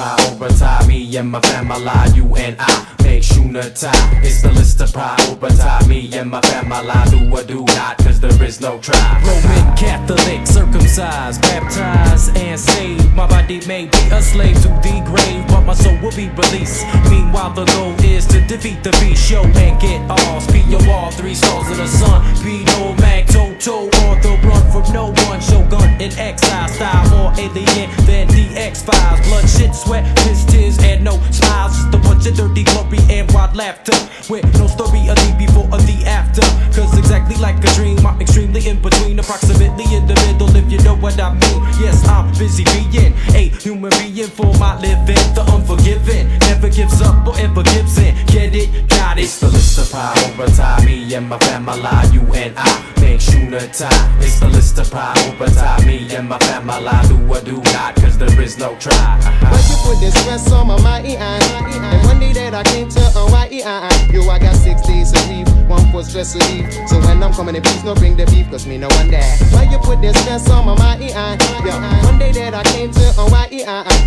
prioritize me and my family, you and I make sure tie. It's the list to prioritize me and my family, do or do not, cause there is no try. Roman Catholic, circumcised, baptized, and saved. My body may be a slave to the grave, but my soul will be released. Meanwhile, the goal is to defeat the beast, show and get all. Speed your wall, 3 stars of the sun. Be no mag, toe, on the run from no one. Shogun in exile, style more alien than the X-Files. Blood, shit, sweat, piss, tears, and no smiles. Just a bunch of dirty glory and wild laughter, with no story of the before or the after. Cause exactly like a dream, I'm extremely in between, approximately in the middle, if you know what I mean. Yes, I'm busy being a human being for my living. The unforgiving never gives up or ever gives in. Get it? Got it. It's the list of prioritize me and my family, you and I make sure tie. It's the list of prioritize me and my family, do or do not, cause there is no try. But you put this stress on my mind, and one day that I came to Hawaii, yo, I got 6 days to leave, 1 for stress relief. So when I'm coming in, please no bring the beef, cause me no one there. Why you put this stress on my mind, yo, one day that I came to Hawaii,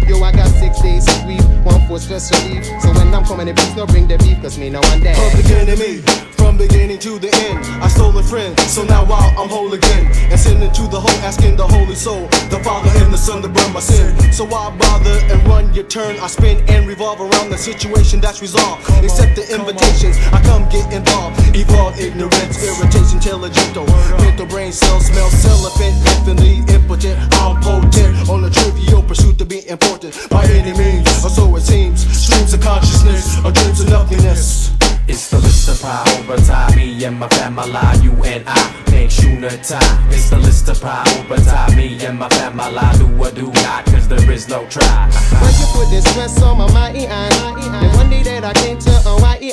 yo, I got 6 days to leave, 1 for stress relief. So when I'm coming in, please no bring the beef, cause me no one there. Public enemy, from beginning to the end, I stole a friend, so now I'm whole again. And sending to the whole, asking the holy soul, the Father and the Son to burn my sin. So why bother and run your turn? I spin and revolve around the situation that's resolved. Accept the invitations, I come get involved. Evolve ignorance, irritation, intelligento. Mental brain cells smell celibate, infinitely impotent. I'm potent on a trivial pursuit to be important by any means, or so it seems. Streams of consciousness, or dreams of nothingness. It's the list of prioritize me and my family, you and I make sure tie. It's the list of prioritize me and my family, do or do not, cause there is no try. Why you put this stress on my mind, and one day that I came to Hawaii,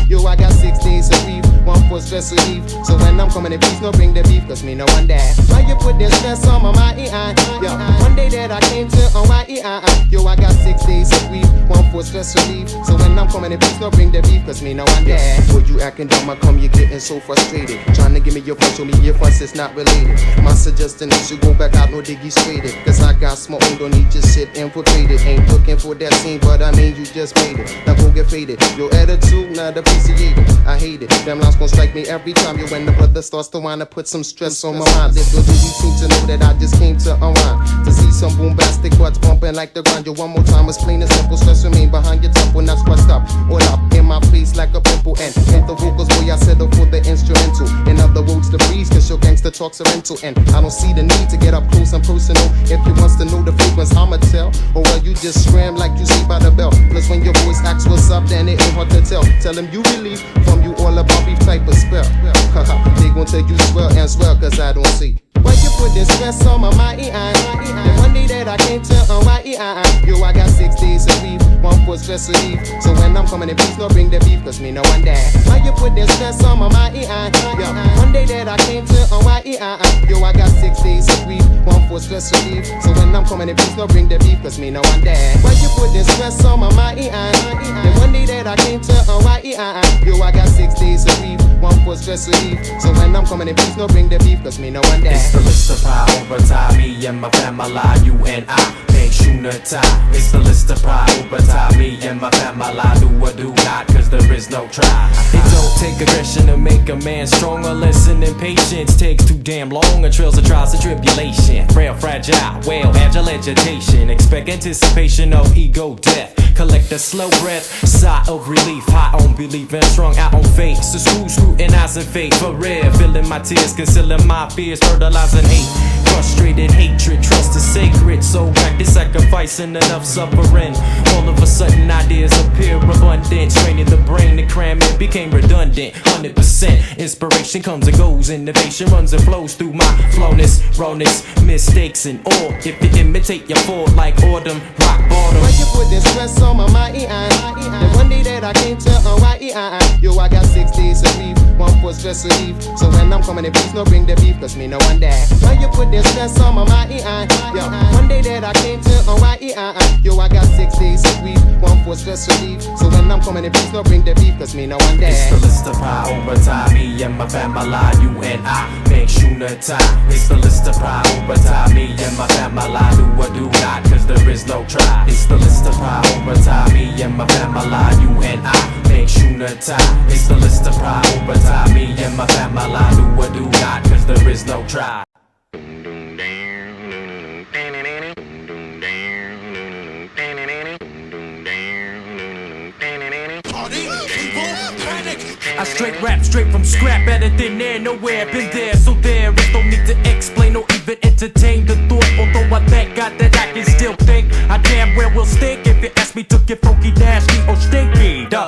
yo, I got 6 days to leave, 1 for stress relief. So when I'm coming in, please no bring the beef, cause me no one there. Why you put this stress on my mind, yo, one day that I came to Hawaii, yo, I got 6 days to leave, 1 for stress relief. So when I'm coming in, please no bring the beef, cause me no one there. Boy, you acting dumb, I come, you getting so frustrated. Trying to give me your punch, show me your fuss, it's not related. My suggestion is you go back out, no diggy straighted. Cause I got smoke, don't need just sit infiltrated. Ain't looking for that scene, but I mean you just made it. Now go get faded. Your attitude, not appreciated. I hate it. Them lines gon' strike me every time you when the brother starts to wanna put some stress on my mind. Little do you seem to know that I just came to unwind. To see some bombastic butts bumping like the grind. Yo, one more time, it's plain and simple. Stress remain behind your temple, not squashed up. All up in my face like a pimple. And hit the vocals, boy, I settle for the instrumental. In other words, the breeze, cause your gangster talks are rental. And I don't see the need to get up close and personal. If you wants to know the frequency, I'ma tell. Or well, you just scram like you see by the bell. Plus when your voice asks what's up, then it ain't hard to tell. Tell them you relief from you all about beef type of spell. They gon' tell you swell and swell, cause I don't see. Why you put this stress on my mind, and one day that I came to Hawaii, yo, I got 6 days to leave, 1 for stress relief. So when I'm coming in, please no bring the beef, cause me no one there. Why you put this stress on my mind, yo, one day that I came to Hawaii, yo, I got 6 days to leave, 1 for stress relief. So when I'm coming in, please no bring the beef, cause me no one there. Why you put this stress on my mind, and one day that I came to Hawaii, yo, I got 6 days to leave, 1 for stress relief. So when I'm coming in, please no bring the beef, cause me no one there. It's the list of prioritize me and my family, you and I make sure tie. It's the list of prioritize me and my family, do or do not, cause there is no try. It don't take aggression to make a man stronger. Listening patience takes too damn long. And trails of trials and tribulation. Frail, fragile, well, agile agitation. Expect anticipation of ego death. Collect a slow breath, sigh of relief. High on belief and strong out on faith. So scrutinizing fate for real. Filling my tears, concealing my fears. Fertilizing hate, frustrated hatred. Trust is sacred, so practice sacrificing enough suffering. All of a sudden ideas appear abundant. Straining the brain to cram it became redundant. 100% inspiration comes and goes. Innovation runs and flows through my flowness, rawness, mistakes and all. If you imitate your fall like autumn, rock bottom. Why you put this stress on my mind, and one day that I came to Hawaii, yo, I got 6 days to leave, 1 for stress relief. So when I'm coming in, please no bring the beef, cause me no one there. Why you put this stress on my mind, yo, one day that I came to Hawaii, yo, I got 6 days to leave, 1 for stress relief. So when I'm coming in, please no bring the beef, cause me no one there. It's the list of prioritize me and my family, you and I make sure no time. It's the list of prioritize me and my family do or do not, cause there is no try. It's the list of prioritize me and my family, you and I make sure no time. It's the list of prioritize me and my family do or do not, cause there is no try. I straight rap straight from scrap, better than there, nowhere been there, so there is no need to explain or even entertain the thought. Although I thank God that I can still think, I damn well will stink if you ask me to get funky, nasty or stinky. The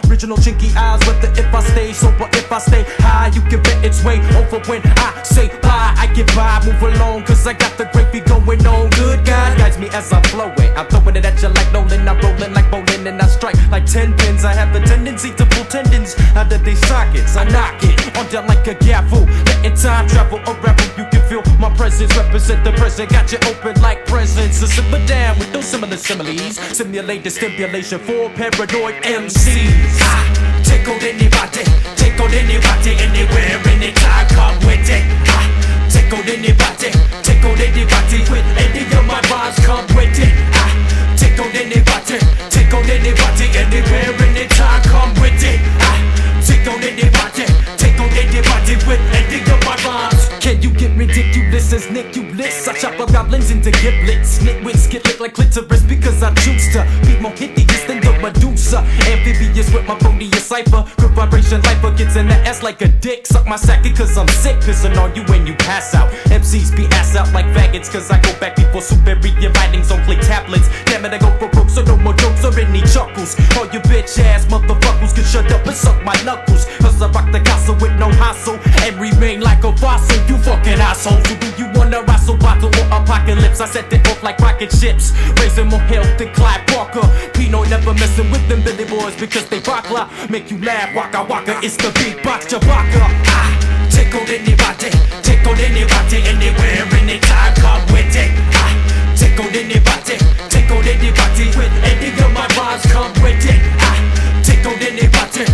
original chinky eyes, whether if I stay sober, if I stay high, you can bet it's way over when I say bye. I get by, move along, cause I got the gravy going on. Good God guides me as I'm flowing. I'm throwing it at you like Nolan, I'm rolling like bowling, and I strike like 10 pins. I have a tendency to pull tendons out of these sockets. I knock it on down like a gavel, letting time travel unravel. You can feel my presence, represent the present, got you open like presents. So simmer down with those similar similes, simulate the stimulation for paranoid MCs. I take on anybody, anywhere, anytime, come with it. I take on anybody, with any of my rhymes, come with it. I take on anybody, anywhere, anytime, come with it. I take on anybody, with any of my rhymes. Can you get ridiculous as Nickholas? I chop up goblins into giblets, nitwits get lit like clitoris because I choose to be more hideous than the Medusa. Amphibious with my phoniest cipher, good vibration lifer gets in the ass like a dick. Suck my sack cause I'm sick, pissing on you when you pass out. MCs be ass out like faggots cause I go back before superior writings on play tablets. Damn it, I go for broke so no more jokes or any chuckles. All you bitch ass motherfuckers can shut up and suck my knuckles, cause I rock the castle with no hassle and remain like a fossil. You fucking assholes, who do you wanna wrestle, bottle or apocalypse? I set it off like rocket ships, raising more health than Clyde Parker. Pino never messing with them Billy boys because they rockla, make you laugh, waka waka, it's the beatbox Chewbacca. I take on anybody, anywhere, anytime, come with it. I take on anybody, with any of my rhymes, come with it. I take on anybody,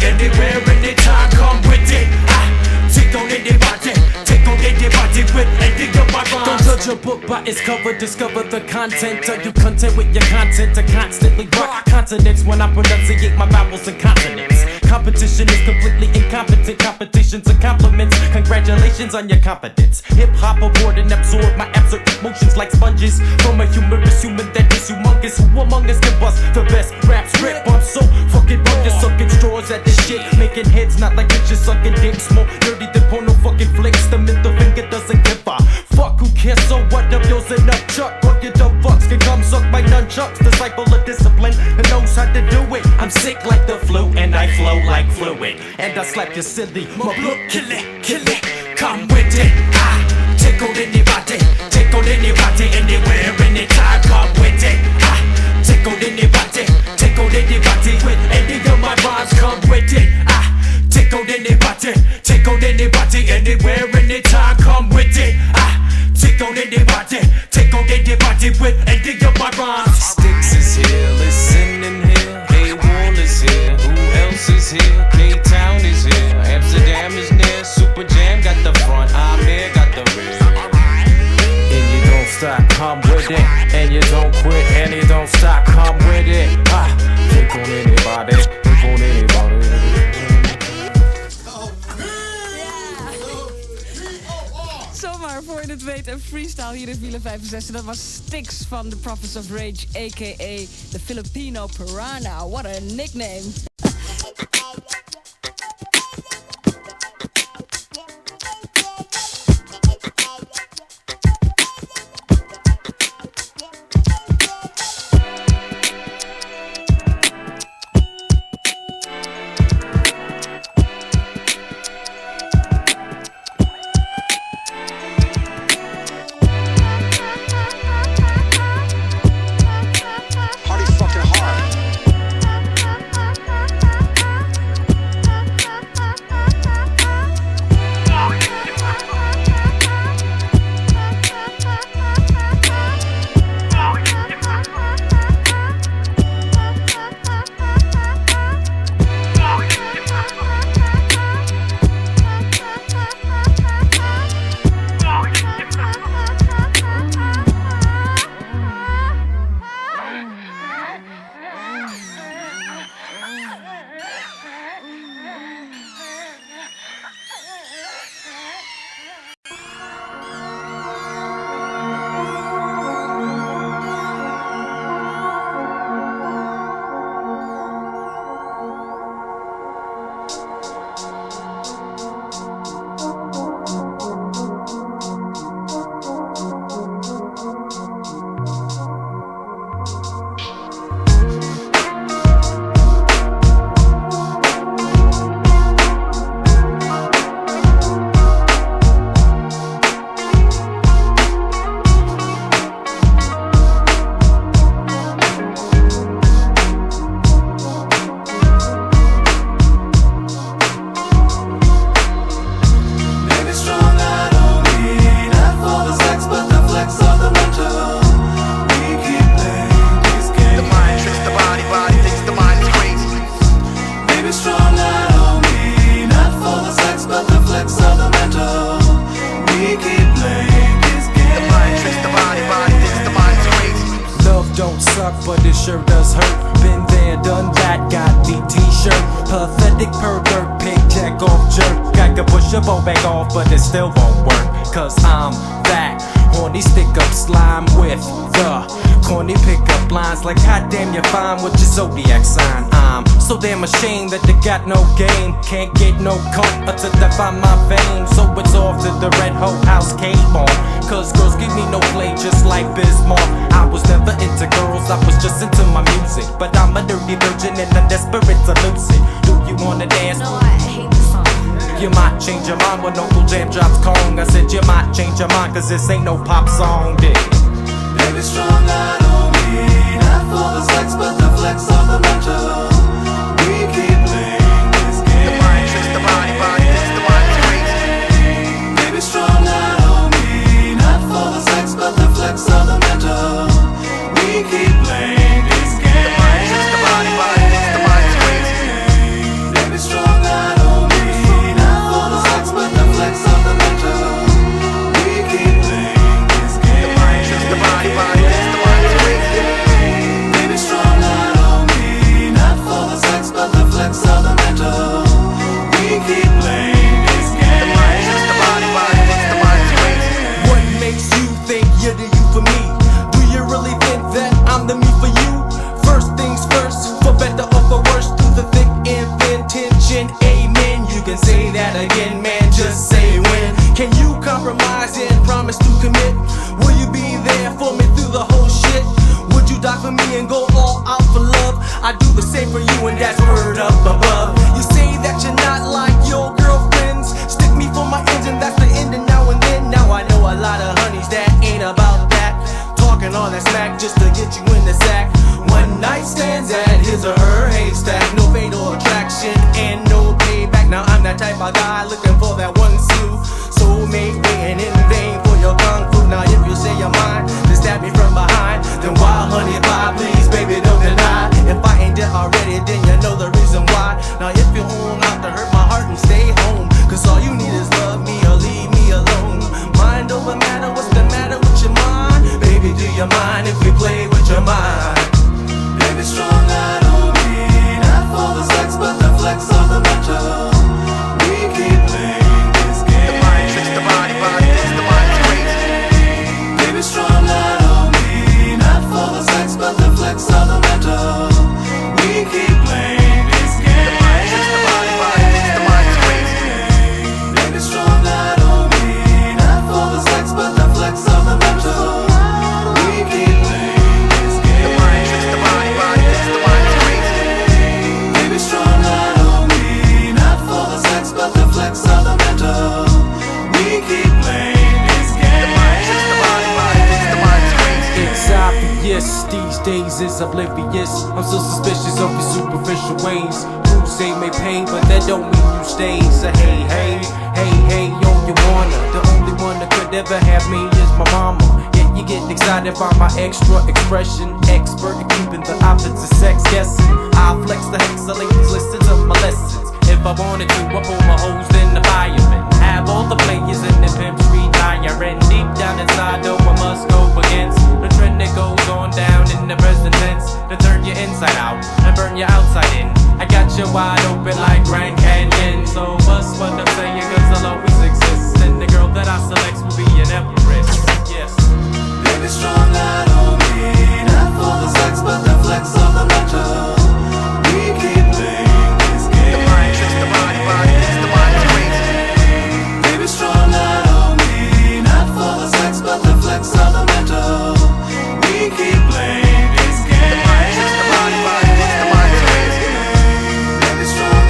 anywhere, anytime, come with it. I take on anybody, with any of my rhymes. Don't judge a book by its cover, discover the content. Are you content with your content to constantly rock continents when I pronunciate my vowels and consonants? Competition is completely incompetent. Competition's a compliment. Congratulations on your competence. Hip-hop aboard and absorb my absurd emotions like sponges from a humorous human that is humongous. Who among us can bust the best rap script? I'm so fucking bogus, sucking straws at this shit, making heads not like bitches sucking dicks. More dirty than porno fucking flicks. The middle finger doesn't give a fuck. Who cares? So what? Up yours and up chuck. All you dumb fucks can come suck my nunchucks. Disciple of discipline and knows how to do it. I'm sick like the flu and I flow like fluid, and I slap you silly. My blood kill it, come with it. I take on anybody, anywhere, anytime, come with it. I take on anybody, with any of my rhymes, come with it. I take on anybody, anywhere, anytime, come with it. I take on anybody, with any of my rhymes. Sticks is here, listening here. A-Wall is here, who else is here? K-Town is here, Amsterdam is near. Super Jam got the front, Amir got the rear. And you don't stop, come with it. And you don't quit, and you don't stop, come with it. Take on anybody, take on anybody. Zomaar voor je het weet een freestyle hier in Wielen 65. Dat was Styx van The Prophets of Rage, a.k.a. the Filipino Piranha. What a nickname. suck, but it sure does hurt. Been there, done that, got the t-shirt. Pathetic pervert, pig jack off jerk. I can push your bow back off, but it still won't work. Cause I'm that horny stick up slime with the corny pickup lines. Like goddamn, you're fine with your zodiac sign. I'm so damn ashamed that they got no game. Can't get no coke until they find my vein. So it's off to the red hoe house cave on. Cause girls give me no play just like Bismarck. I was never into girls, I was just into my music. But I'm a dirty virgin and I'm desperate to lose it. Do you wanna dance? No, I hate the song. You might change your mind when Uncle Jam drops Kawng. I said you might change your mind cause this ain't no pop song, dig. Baby, strong, I don't mean not for the sex, but the flex of the mental. We keep playing this game. The mind tricks the body, body hits the mind is crazy. Baby, strong, I don't mean not for the sex, but the flex of the mental. We keep playing this game. The mind tricks the body, body hits the mind is crazy. Baby, strong, I don't mean not for the sex, but the flex of the mental. We keep playing this game. The mind tricks the body, body hits the mind is crazy. Baby, strong, I don't mean not for the sex, but the flex of the mental. We keep playing this game. The mind tricks the body, body hits the mind is crazy. What makes you think you're the you for me? Do you really think that I'm the me for you? First things first, for better or for worse, through the thick and thin tension, amen. You can say that again, man, just say when. Can you compromise and promise to commit? Will you be there for me through the whole shit? Would you die for me and go all out for love? I do the same for you and that's word up above. You say that you're not like your girlfriends. Stick me for my ends and that's the end and now and then. Now I know a lot of honeys that ain't about that. Talking all that smack just to get you in the sack. One night stands at his or her haystack. No fatal attraction and no payback. Now I'm that type of guy looking for that one slew. Soulmate waiting in vain for your kung fu. Now if you say you're mine, then stab me from behind. Then wild honey pie, please baby don't deny. If I ain't dead already, then you know the reason why. Now if you're home out to hurt my heart and stay home, cause all you need is love me or leave me alone. Mind over matter, what's the matter with your mind? Baby, do you mind if we play with your mind? Baby, strong, I don't mean not for the sex, but the flex of the mental. We keep playing this game. The mind tricks the body, body hits the mind is crazy. Baby, strong, I don't mean not for the sex, but the flex of the mental. We keep playing this game. The mind tricks the body, body hits the mind is crazy. Baby, strong, I don't mean not for the sex, but the flex of the mental. We keep playing this game. The mind tricks the body, body hits the mind is crazy. Baby, strong, I don't mean not for the sex, but the flex of the mental. We keep playing this game. The mind tricks the body, body hits the mind is crazy. It's obvious, these days is oblivious. I'm so suspicious of your superficial ways. Crusade may pay, but that don't mean you stay. So hey, hey, hey, hey, yo, you wanna. The only one that could ever have me is my mama. Yet you get excited by my extra expression. Expert at keeping the opposite sex guessing. I flex the hex, the ladies listen to my lessons. If I wanted to, I pull my hose in the fireman. Have all the players in the pimp street higher. And deep down inside, though, I must go against the trend that goes on down in the present tense. To turn you inside out and burn you outside in. I got you wide open like Grand Canyon. So what's what I'm saying, cause I'll always exist. And the girl that I select will be an empress. Yes. Baby, strong, I don't mean not for the sex, but the flex of the mental. We keep playing this game. The mind tricks the body, body hits the mind is crazy. Baby, strong, I don't mean not for the sex, but the flex of the mental. We keep playing this game. The mind tricks the body, body hits the mind is crazy. Baby, strong,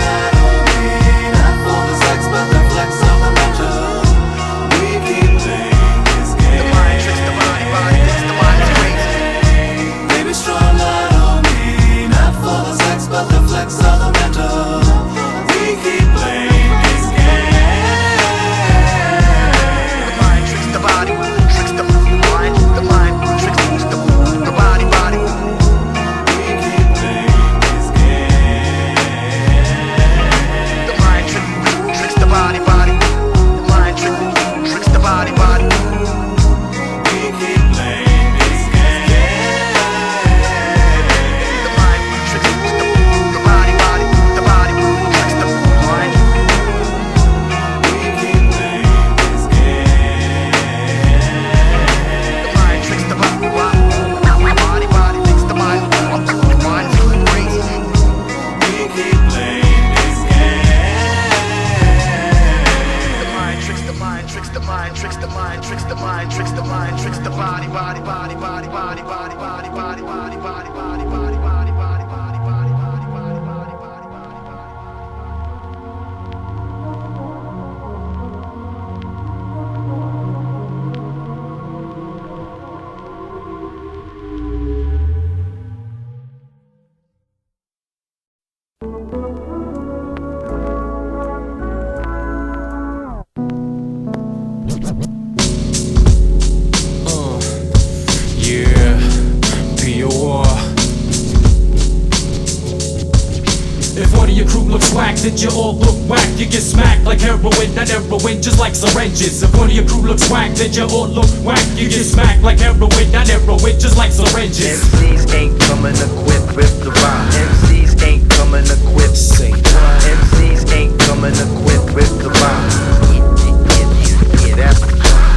mind, tricks the mind, tricks the mind, tricks the mind, tricks the body, body, body, body, body, body, body, body, body, body, body, body, body, body, body. That you all look whack, you get smacked like heroin, not heroin, just like syringes. If one of your crew looks whack, then you all look whack, you get smacked like heroin, not heroin, just like syringes. MCs ain't coming equipped with the rhyme. MCs ain't coming equipped. Say what? MCs ain't coming equipped with the rhyme. Yeah, that's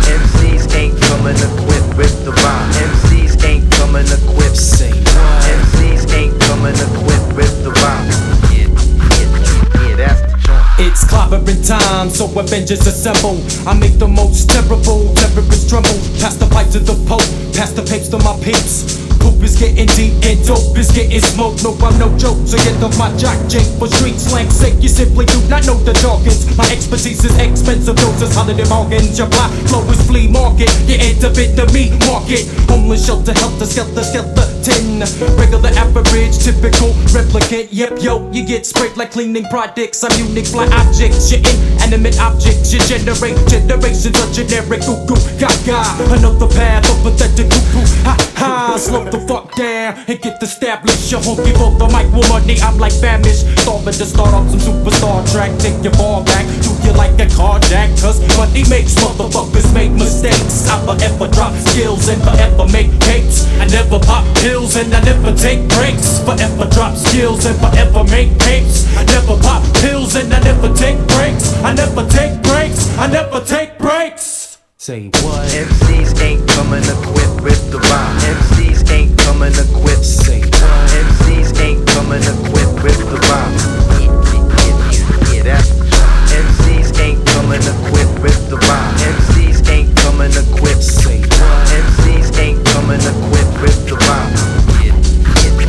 MCs ain't coming equipped with the rhyme. MCs ain't coming equipped. Say what? MCs ain't coming equipped with the rhyme. It's clobbering time, so Avengers assemble. I make the most terrible terrorists tremble. Pass the pipe to the Pope, pass the papes to my peeps. Poop is getting deep and dope is getting smoked. No, I'm no joke, so get off my jock jake. For street slang sake, you simply do not know the jargons. My expertise is expensive doses, holiday bargains. Your fly flow is flea market, you enter bit the meat market. Homeless shelter, helter, skelter, skeleton. Regular average, typical replicant. Yep, yo, you get sprayed like cleaning products. I'm unique, fly objects, you're inanimate objects. You generate generations of generic goo-goo, gaga. Another path of pathetic goo-goo, ha-ha. Slow the fuck down and get established. You're hungry for the mic, well money, I'm like famished. Starving to start off some superstar track. Take your ball back, do you like a carjack? Cause money makes motherfuckers make mistakes. I forever drop skills and forever make cakes. I never pop pills and I never take breaks. Forever drop skills and forever make cakes. I never pop pills and I never take breaks. I never take breaks, I never take breaks. Say what? MCs ain't coming equipped with the rhyme. MCs ain't coming equipped. Say what? MCs ain't coming equipped with the rhyme. Yeah, that's MCs ain't coming equipped with the rhyme. MCs ain't coming equipped. Say what? MCs ain't coming equipped with the rhyme.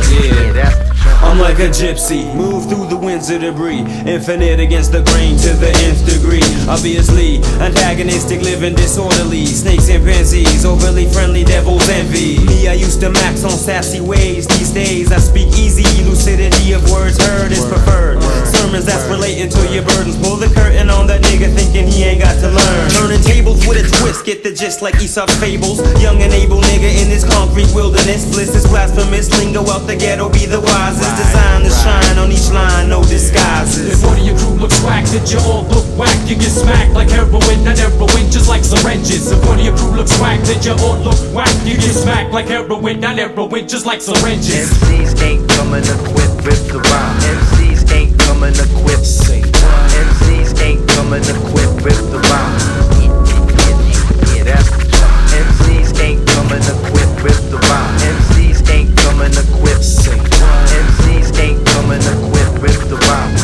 Yeah, that's I'm like a gypsy, move through the winds of debris, infinite against the grain to the nth degree. Obviously, antagonistic, living disorderly, snakes and pansies, overly friendly, devil's envy. Me, I used to max on sassy ways. These days, I speak easy, lucidity of words heard is preferred. Sermons that's relating to your burdens. Pull the curtain on that nigga thinking he ain't got to learn. Turning tables with a twist, get the gist like Aesop's fables. Young and able nigga in this concrete wilderness. Bliss is blasphemous, lingo out the ghetto, be the wisest. Designed to shine on each line, no disguises. If one of your crew looks whack, then you all look whack. You get smacked like heroin, not heroin, just like syringes. If one of your crew looks whack, then you all look whack. You get smacked like heroin, not heroin, just like syringes. MCs ain't coming equipped with the rhyme. MCs ain't coming equipped. Say what? MCs ain't coming equipped with the rhyme. Yeah, that's MCs ain't coming equipped with the rhyme. MCs ain't coming equipped. Say what? MCs ain't coming equipped with the rhyme.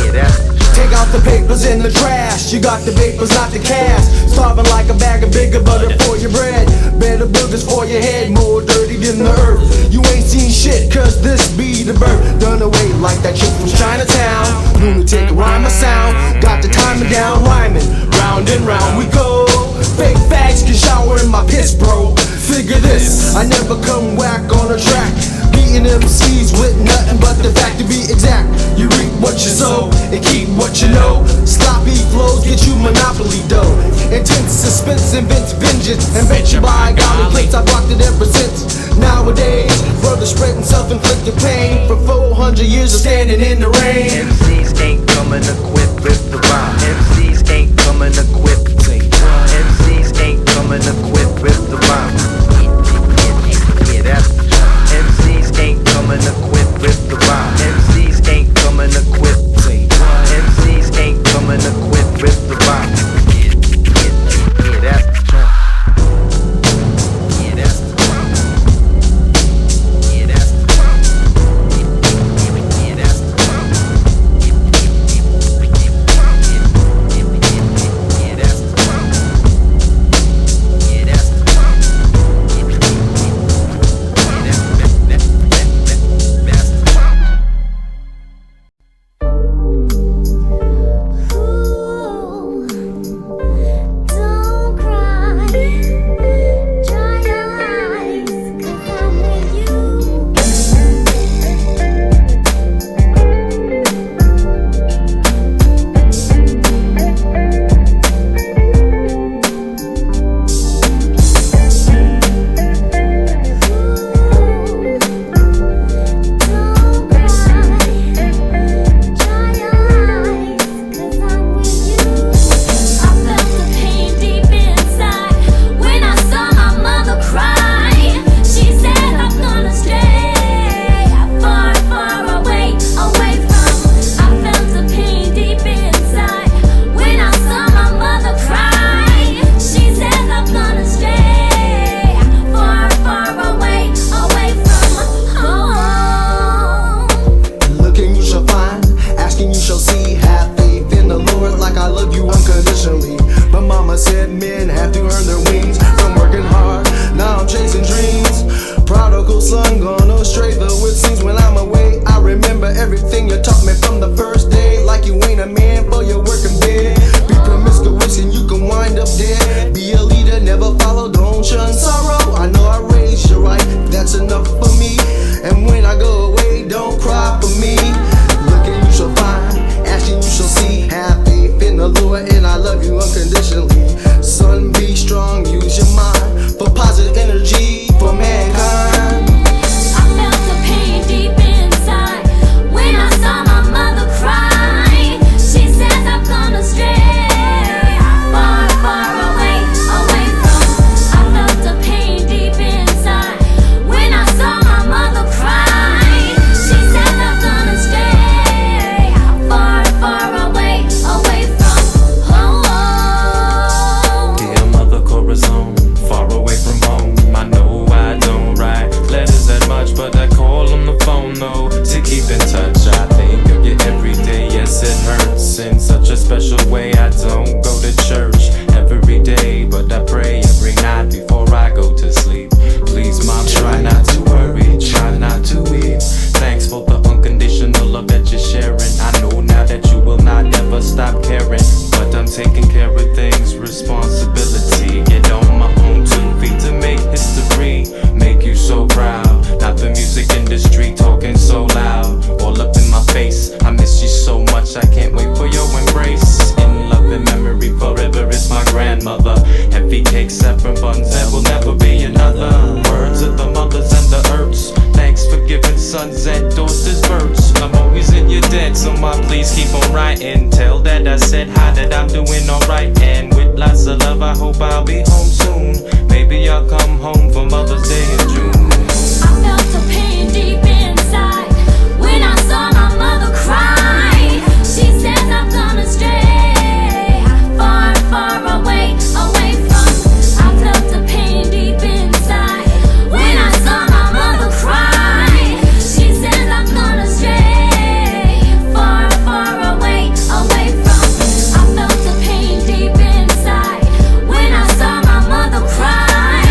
Yeah, that's Take out the papers in the trash. You got the papers, not the cash. Starving like a bag of bigger butter for your bread. Better boogers for your head, more dirty than the earth. You ain't seen shit, cause this be the birth. Done away like that chick from Chinatown. Lunatic rhyme a sound. Got the timing down, rhyming. Round and round we go. Fake facts can shower in my piss, bro. Figure this, I never come whack on a track. Beating MCs with nothing but the fact to be exact. You reap what you sow and keep what you know. Sloppy flows get you monopoly dough. Intense suspense invents vengeance. And bet you buy golly plates, I've rocked it ever since. Nowadays, brothers spreading self-inflicted pain. For 400 years of standing in the rain. MCs ain't coming equipped with the rhyme. MCs ain't coming equipped. MCs ain't coming equipped with the rhyme. Yeah, that's MCs ain't coming equipped with the rhyme. MCs ain't coming equipped. MCs ain't coming equipped with the rhyme. Yeah, that's yeah, that's yeah, that's yeah, that's said men have to earn their wings from working hard. Now I'm chasing dreams. Prodigal son gone astray, though it seems when I'm away. I remember everything you taught me from the first day. Like you ain't a man for your working bed. Be promiscuous and you can wind up dead. Be a leader, never follow, don't shun sorrow. I know I raised you right, that's enough for me. And when I go away, don't cry for me. Looking you shall find, asking you shall see. Have faith in the Lord and I love you unconditionally. Son, be strong, use your mind for positive energy for mankind. I felt the pain deep inside when I saw my mother cry. She says I've gone astray, far, far away, away from. I felt the pain deep inside when I saw my mother cry. She says I've gone astray, far, far away, away from home. Dear Mother Corazon, far away from home. I know I don't write letters that much, but I call on the phone though to keep in touch. I think of you every day, yes it hurts in such a special way. I don't go to church every day, but I pray every night before I go to sleep. Please mom, try not to worry, try not to weep. Thanks for the unconditional love that you're sharing. I know now that you will not ever stop caring, but I'm taking care of things, responsibility. Get on my own 2 feet to make history, make you so proud. Not the music industry talking so loud, all up in my face. I miss you so much, I can't wait for your embrace. In love and memory forever is my grandmother. Heavy cakes, saffron buns, there will never be another. Words of the mothers and the earths. Thanks for giving sons and daughters births. I'm always in your debt, so my please keep on writing. Tell that I said hi, that I'm doing alright. And with lots of love, I hope I'll be home soon. Maybe I'll come home for Mother's Day in June. I felt the pain deep inside when I saw my mother cry. She says I've gone astray, far, far away, away from. I felt the pain deep inside when I saw my mother cry. She says I've gone astray, far, far away, away from. I felt the pain deep inside when I saw my mother cry.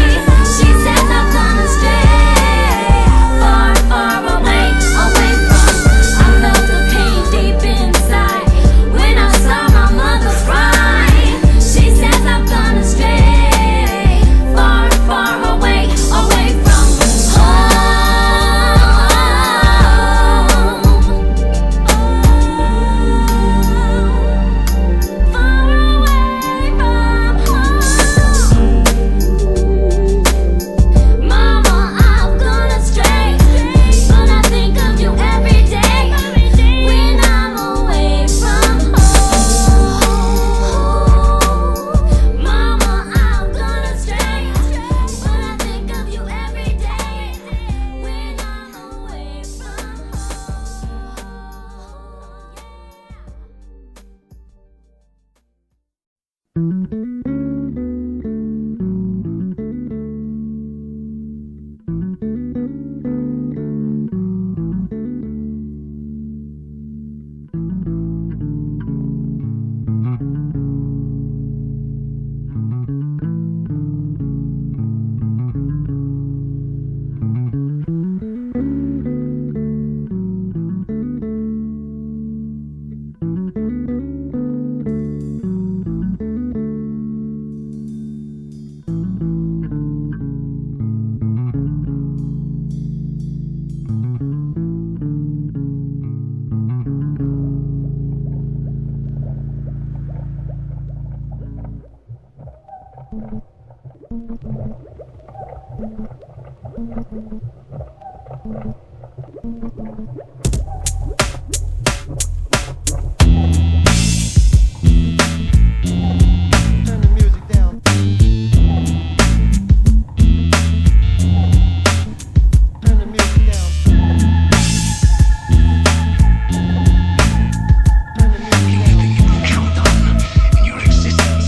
She says I've gone astray, far, far away, away from. I felt the pain deep inside when I saw my mother cry. She says I've gone astray, far, far away, away from home. Far away from home. Mama, I've gone astray, but I think of you every day when I'm away from home. Mama, I've gone astray, but I think of you every day when I'm away from home. Turn the music down. Turn the music down. Turn the music down. Count on in your existence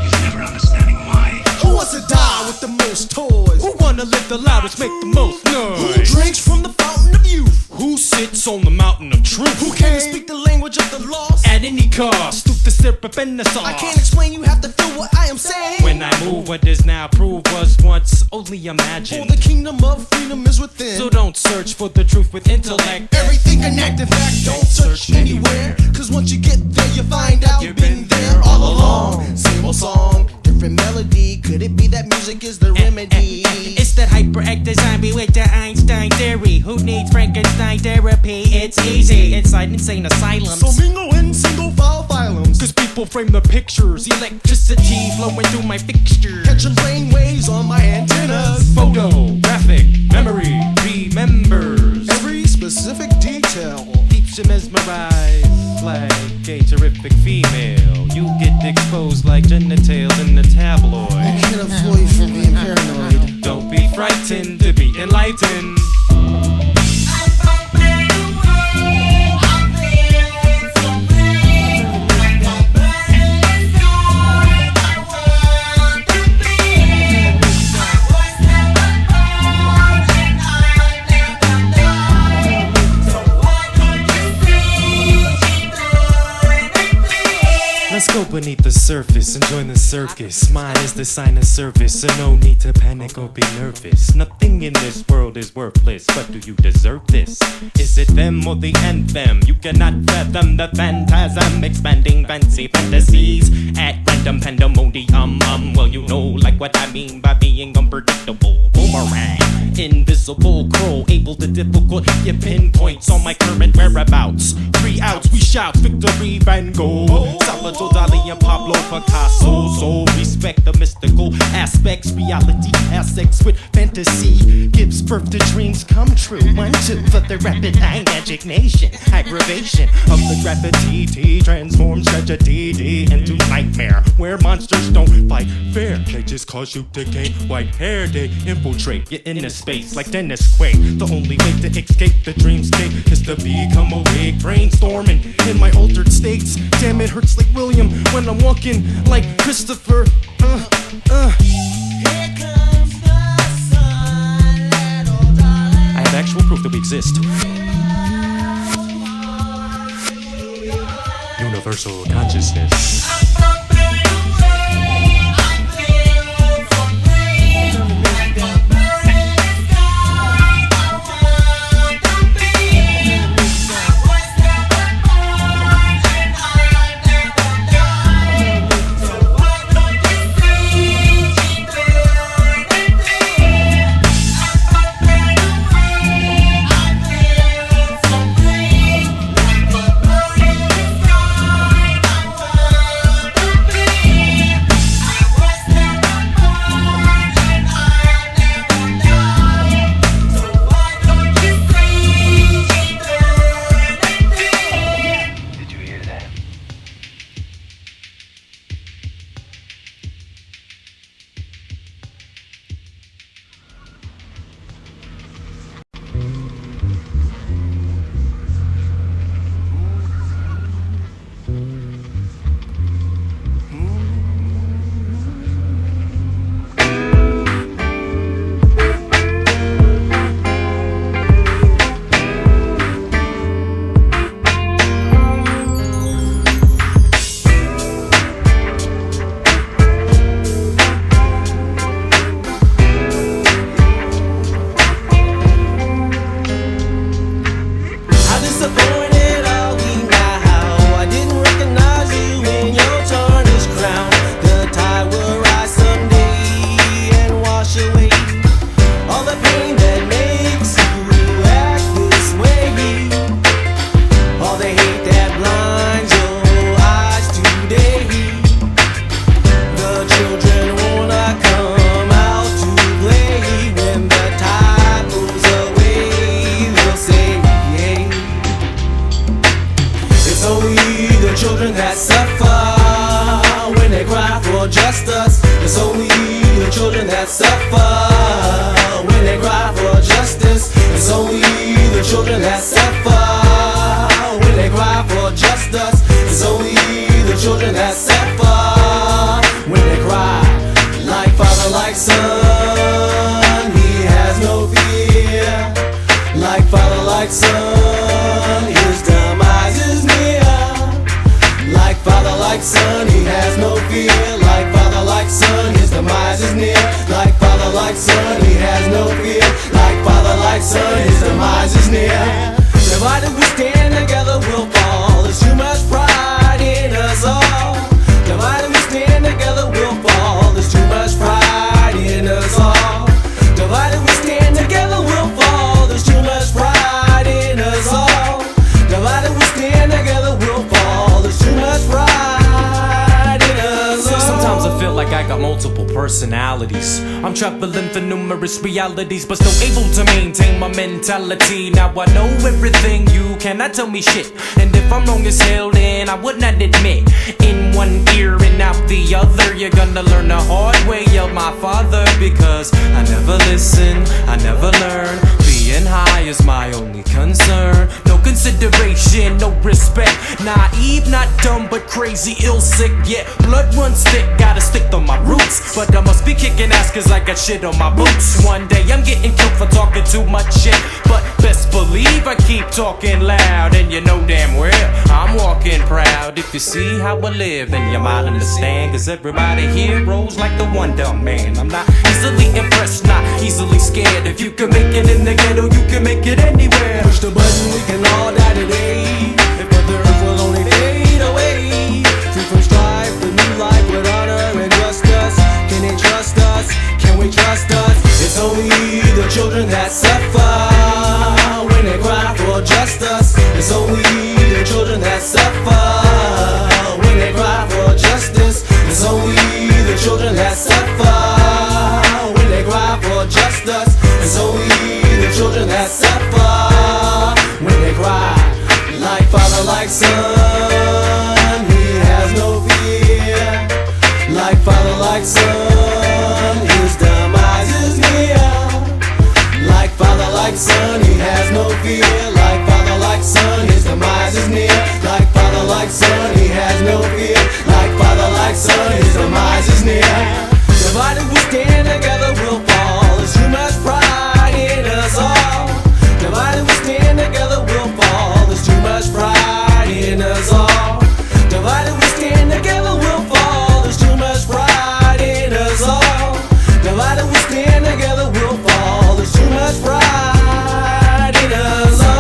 is never understanding why. Who wants to die with the most toys? Who wanna live the loudest, make the most Who noise? drinks from the fountain of youth? Who sits on the mountain of truth. Who can't speak the language of the lost? At any cost, stoop the sip up in the sauce. I can't explain, you have to feel what I am saying. When I move, what is now proved was once only For imagined. the kingdom of freedom is within. So don't search for the truth with intellect. Everything an active fact, don't search anywhere. Cause once you get there, you find out you've been there all along. Same old song, different melody. Could it be that music is the remedy? It's that hyperactive zombie with the Einstein theory. Who needs Frankenstein therapy? It's easy inside insane asylums. So mingle in single file phylums. Cause people frame the pictures, electricity flowing through my fixture. Catching brain waves on my antennas. Photographic memory remembers Every specific detail. keeps you mesmerized like a terrific female. You get exposed like genitals in the tabloid. Can't avoid from being paranoid. Don't be frightened to be enlightened. Let's go beneath the surface and join the circus. Mine is the sign of service, so no need to panic or be nervous. Nothing in this world is worthless, but do you deserve this? Is it them or the anthem? You cannot fathom the phantasm, expanding fancy fantasies at random pandemonium. Well, you know like what I mean by being unpredictable. Boomerang, invisible crow, able to difficult your pinpoints on my current whereabouts. 3 outs, we shout victory, Van Gogh, Salvador Dali and Pablo Picasso. So respect the mystical aspects. Reality has sex with fantasy, gives birth to dreams come true. 1, 2 for the rapid eye magic nation. Aggravation of the gravity T transforms tragedy into nightmare, where monsters don't fight fair. They just cause you to gain white hair. They infiltrate your inner space like Dennis Quaid. The only way to escape the dreamscape is to become awake, brainstorming in my altered states. Damn, it hurts like William when I'm walking like Christopher. Here comes the sun, little darling. I have actual proof that we exist. Universal consciousness. Like father, like son. fear. Like father, like son, his demise is near. Like father, like son, he has no fear. Like father, like son, his demise is near. Divided we stand, together we'll fall. There's too much pride in us all. Divided we stand, together we'll fall. There's too much pride in us all. Divided we stand, together we'll fall. There's too much pride in us all. Divided we stand, together we'll fall. There's too much pride in us all. Sometimes I feel like I got multiple personalities. I'm traveling through numerous realities, but still able to maintain my mentality. Now I know everything, you cannot tell me shit. And if I'm wrong as hell, then I would not admit. In one ear and out the other, you're gonna learn the hard way of my father. Because I never listen, I never learn. Being high is my only concern. No consideration, no respect. Naive, not dumb, but crazy, ill, sick. Yeah, blood runs thick, gotta stick to my roots. But I must be kicking ass cause I got shit on my boots. One day I'm getting killed for talking too much shit. But best believe I keep talking loud. And you know damn well I'm walking proud. If you see how I live, then you might understand. Cause everybody here rolls like the one dumb man. I'm not easily impressed, not easily scared. If you can make it in the ghetto, you can make it anywhere. Push the button, we can all die today. If the earth will only fade away. Free from strife, the new life with honor and justice. Can they trust us? Can we trust us? It's only the children that suffer when they cry for justice. It's only the children that suffer when they cry for justice. It's only the children that suffer when they cry for justice. It's only the children that suffer when they cry. Like father, like son, he has no fear. Like father, like son, his demise is near. Like father, like son, he has no fear. Like father, like son, his demise is near. Like father, like son, he has no fear. Like father, like son, his demise is near. Divided we stand, together we'll fall. There's too much pride in us all. Divided we stand, together we'll fall. There's too much pride in us all. Divided we stand, together we'll fall. There's too much pride in us all. Divided we stand, together we'll fall. There's too much pride in us all.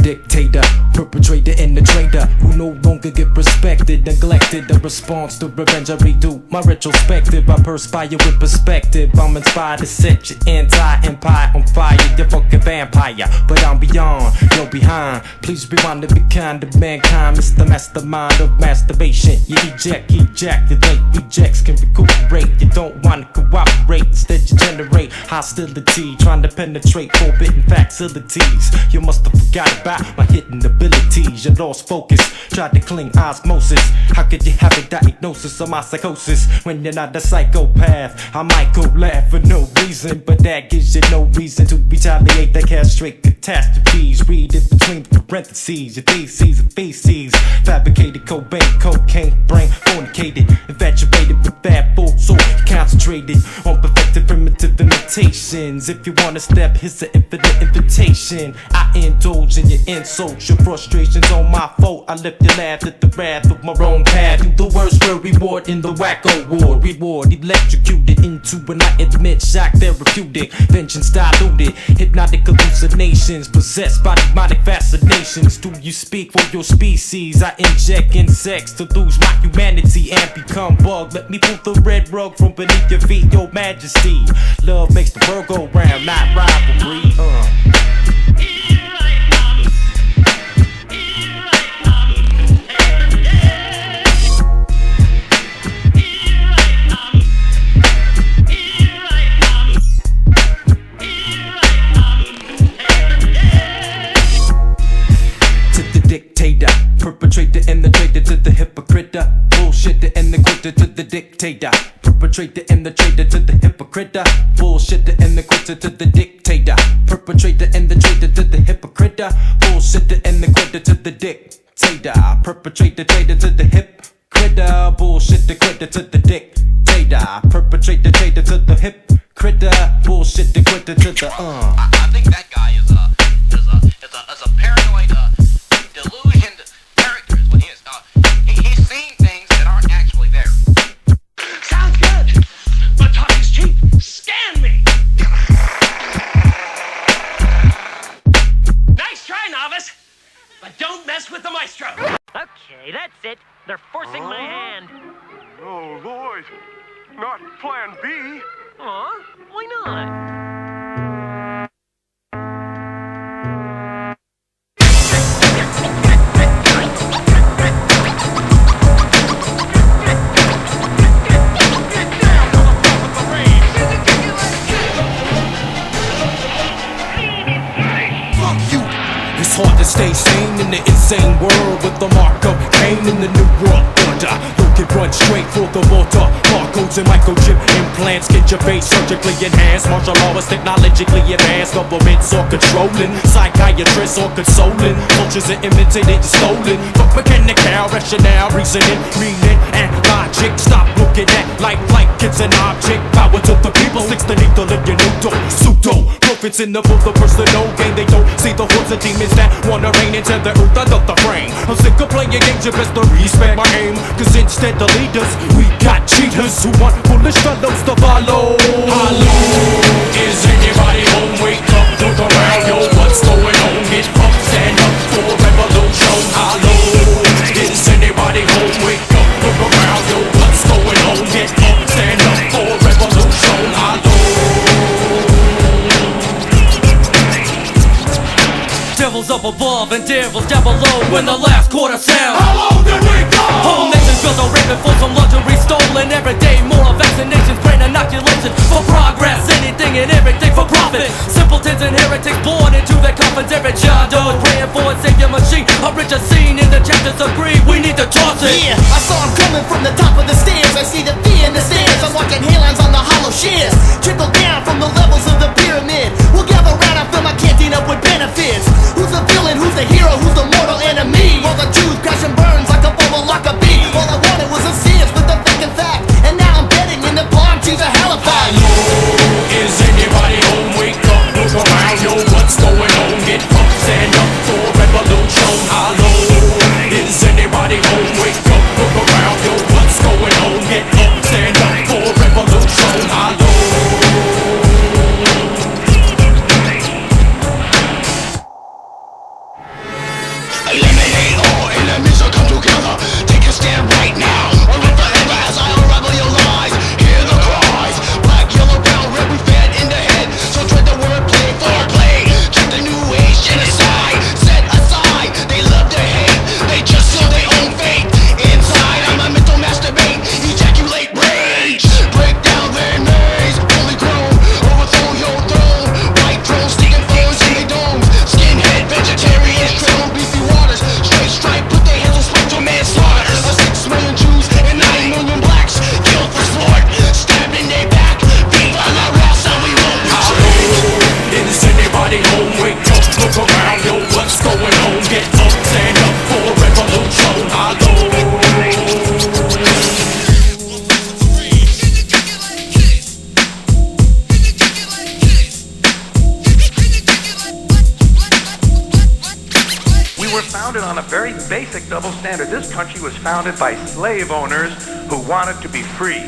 Dictator, perpetrator and the traitor who who no longer get respected, neglected. The response to revenge I redo my retrospective. I perspire with perspective. I'm inspired to set your anti-empire on fire. You're fucking vampire, but I'm beyond, you're behind. Please rewind to be kind to mankind. It's the mastermind of masturbation. You ejaculate. Rejects can recuperate. You don't want to cooperate. Instead you generate hostility, trying to penetrate forbidden facilities. You must have forgot about my hidden abilities. You lost focus, tried to cling osmosis. How could you have a diagnosis of my psychosis when you're not a psychopath? I might go laugh for no reason, but that gives you no reason to retaliate. That castrate catastrophes. Read it between parentheses. Your theses and feces. Fabricated cocaine, brain fornicated, infatuated with bad fools, so you concentrated on perfected primitive imitations. If you wanna step, here's an infinite invitation. I indulge in your insults, your frustrations on my fault. I lift your laugh at the wrath of my own path. You the worst for reward in the wacko ward. Reward electrocuted into an I admit shock therapeutic. Vengeance diluted, hypnotic hallucinations possessed by demonic fascinations. Do you speak for your species? I inject insects to lose my humanity and become bug. Let me pull the red rug from beneath your feet, your majesty. Love makes the world go round, not rivalry. Dictator, perpetrator and the traitor to the hypocrite. Bullshitter and the quitter to the dictator. Perpetrator and the traitor to the hypocrite. Bullshitter and the quitter to the dictator. Perpetrator and the traitor to the hypocrite. Bullshitter and the quitter to the dictator. Perpetrator, traitor to the hypocrite. Bullshitter, quitter to the dictator. Perpetrator, traitor to the hypocrite. Bullshitter, quitter to the I think that guy is a paranoid delusion character is what he is. He's seeing things that aren't actually there. Sounds good, but talk is cheap. Scan me. Nice try, novice, but don't mess with the maestro. Okay, that's it. They're forcing my hand. Oh, Lord. Not Plan B. Aw, why not? It's hard to stay sane in the insane world with the mark of Cain in the new world order. You can run straight for the water. Barcodes and microchip implants get your face surgically enhanced. Martial law is technologically advanced. Governments are controlling, psychiatrists are consoling. Cultures are imitated and stolen. But mechanical rationale, reasoning, meaning, and logic. Stop looking at life like it's an object. Power to the people, sticks the needle in your new door. Pseudo prophets in the book, the personal gain. They don't see the hordes of demons that wanna reign into the earth under the frame. I'm sick of playing games, you best to respect my aim. Cause instead the leaders, we got cheaters who want foolish fellows to follow. Hello, is anybody home? Wake up, look around, yo, what's going on? Get up, stand up for revolution. Hello, is anybody home? Wake up, look around, yo, what's going on? Get up, stand up for revolution. Hello. Devils up above and devils down below when the last quarter sound. How long did we go? Whole nations built a raven for some luxury stolen. Every day more vaccinations, brain inoculation for progress. Anything and everything for profit. Simpletons and heretics born into their coffins. Every child is praying for a savior machine. A richer scene in the chapters agree. We need to toss it. Yeah, I saw him coming from the top of the stairs. I see the fear in the stairs. I'm watching hairlines on the hollow shares trickle down from the levels of the pyramid. We'll gather round, I fill my canteen up with benefits. Who's the villain? Who's the hero? Who's the mortal enemy? While the truth crash and burns like a bubble, like a bee. All I wanted was a sense with the vacant fact, and now I'm betting in the palm trees of Halifax. Hello, is anybody home? Wake up, look around, yo, what's going on? Get up, stand up for revolution. Hello, is anybody home? Wake up, look around, yo, what's going on? Get up, stand up for revolution. Hello. founded on a very basic double standard. This country was founded by slave owners who wanted to be free.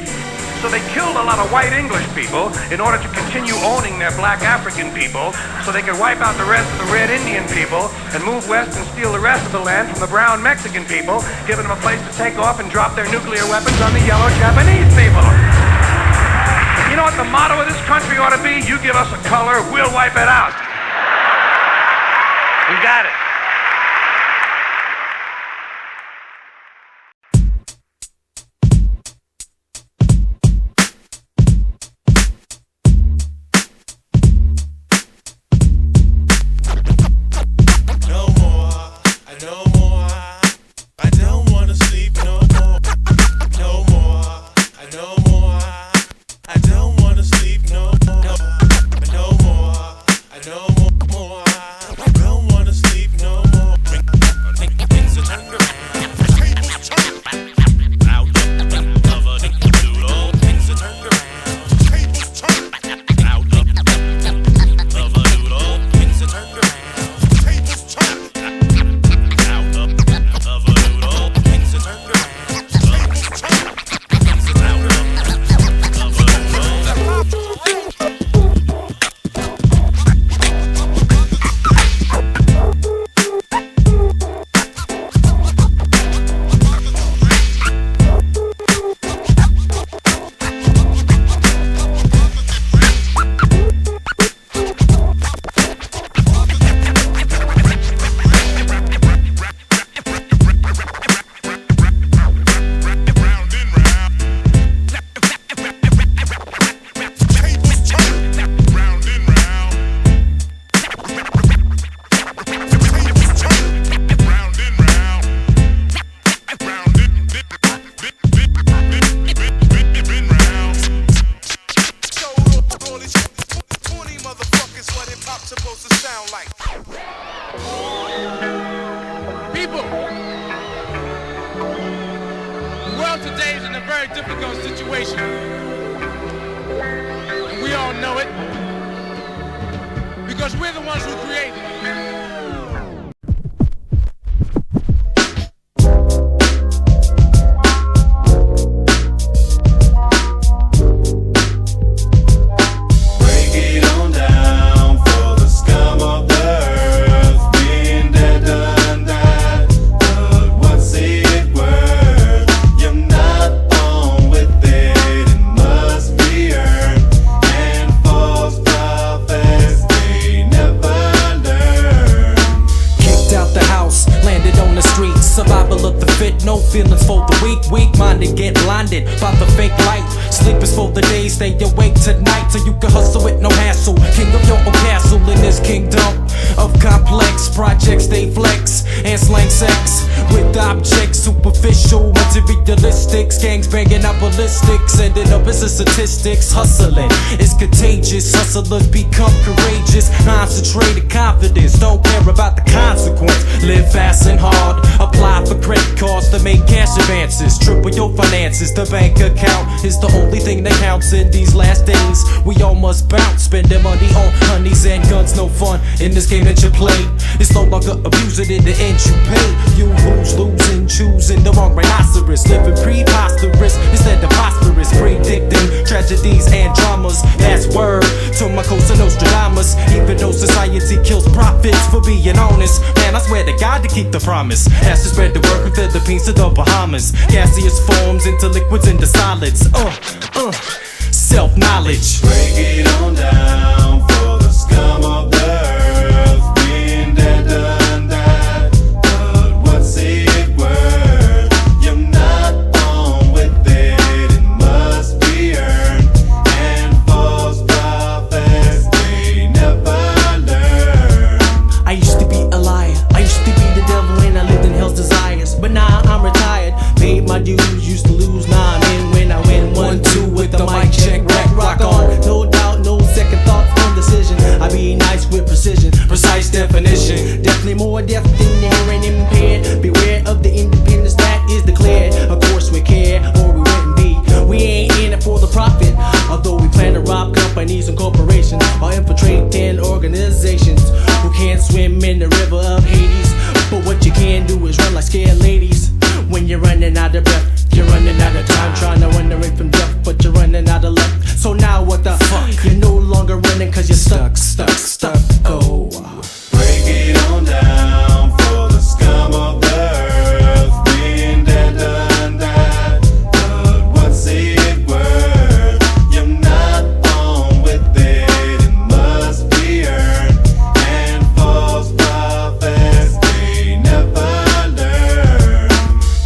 So they killed a lot of white English people in order to continue owning their black African people so they could wipe out the rest of the red Indian people and move west and steal the rest of the land from the brown Mexican people, giving them a place to take off and drop their nuclear weapons on the yellow Japanese people. You know what the motto of this country ought to be? You give us a color, we'll wipe it out. We got it. Statistics, hustling is contagious. Hustlers become courageous. Concentrated confidence, don't care about the consequence. Live fast and hard, apply for credit cards to make cash advances. Triple your finances, the bank account is the only thing that counts in these last days. We all must bounce, spending money on honeys and guns. No fun in this game that you play. It's no longer abusing, in the end you pay. You losing, choosing the wrong rhinoceros. Living preposterous instead of prosperous, predicting tragedies and dramas. That's word to my Cosa Nostradamus. Even though society kills profits for being honest, man, I swear to God to keep the promise. Has to spread the word from Philippines to the Bahamas. Gaseous forms into liquids into solids. Self-knowledge. Break it on down for the scum of the earth. Been there, done that, but what's it worth? You're not born with it, it must be earned. And false prophets, they never learn. I used to be a liar, I used to be the devil when I lived in hell's desires. But now I'm retired, paid my dues, used to lose. Now I'm in when I win 1-2 with the mic check. Rock on, no doubt, no second thoughts on decision. I be nice with precision, precise definition. Definitely more deaf than hearing impaired. Beware of the independence that is declared. Of course we care, or we wouldn't be. We ain't in it for the profit, although we plan to rob companies and corporations or infiltrate 10 organizations who can't swim in the river of Hades. But what you can't can do is run like scared ladies. When you're running out of breath, you're running out of time, trying to run away from death, but you're running out of luck. So now what the fuck? You're no longer running cause you're stuck. Oh. Break it on down for the scum of the earth. Been there, done that, but what's it worth? You're not born with it, it must be earned. And false prophets, they never learn.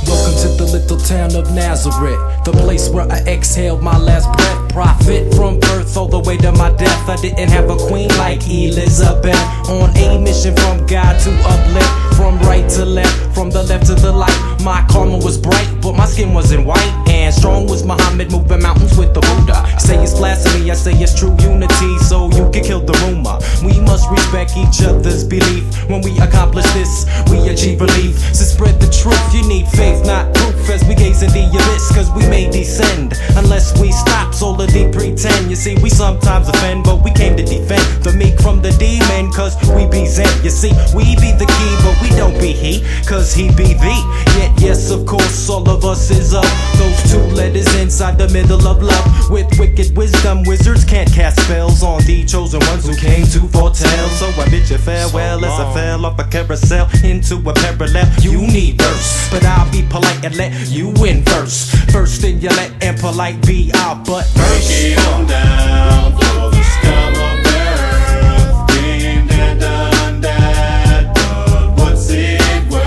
Welcome to the little town of Nazareth, the place where I exhaled my last breath. Prophet from birth all the way to my death. I didn't have a queen like Elizabeth. On a mission from God to uplift, from right to left, from the left to the light. My karma was bright, but my skin wasn't white. And strong was Muhammad, moving mountains with the Buddha. Say it's blasphemy, I say it's true unity, so you can kill the rumor. We must respect each other's belief. When we accomplish this, we achieve relief. So spread the truth, you need faith, not proof, as we gaze in the abyss, cause we may descend unless we stop solidly pretend. You see, we sometimes offend, but we came to defend the meek from the demon, cause we be Zen. You see, we be the key, but we don't be he, cause he be thee. Yet yes, of course, all of us is up. Those two letters inside the middle of love. With wicked wisdom, wizards can't cast spells on the chosen ones who came to foretell. So I bid you farewell as I fell off a carousel into a parallel. You need verse, but I'll be polite and let you win first. First then you let and polite be our but first. Break it on down for the scum of the earth. Been there, done that, but what's it worth?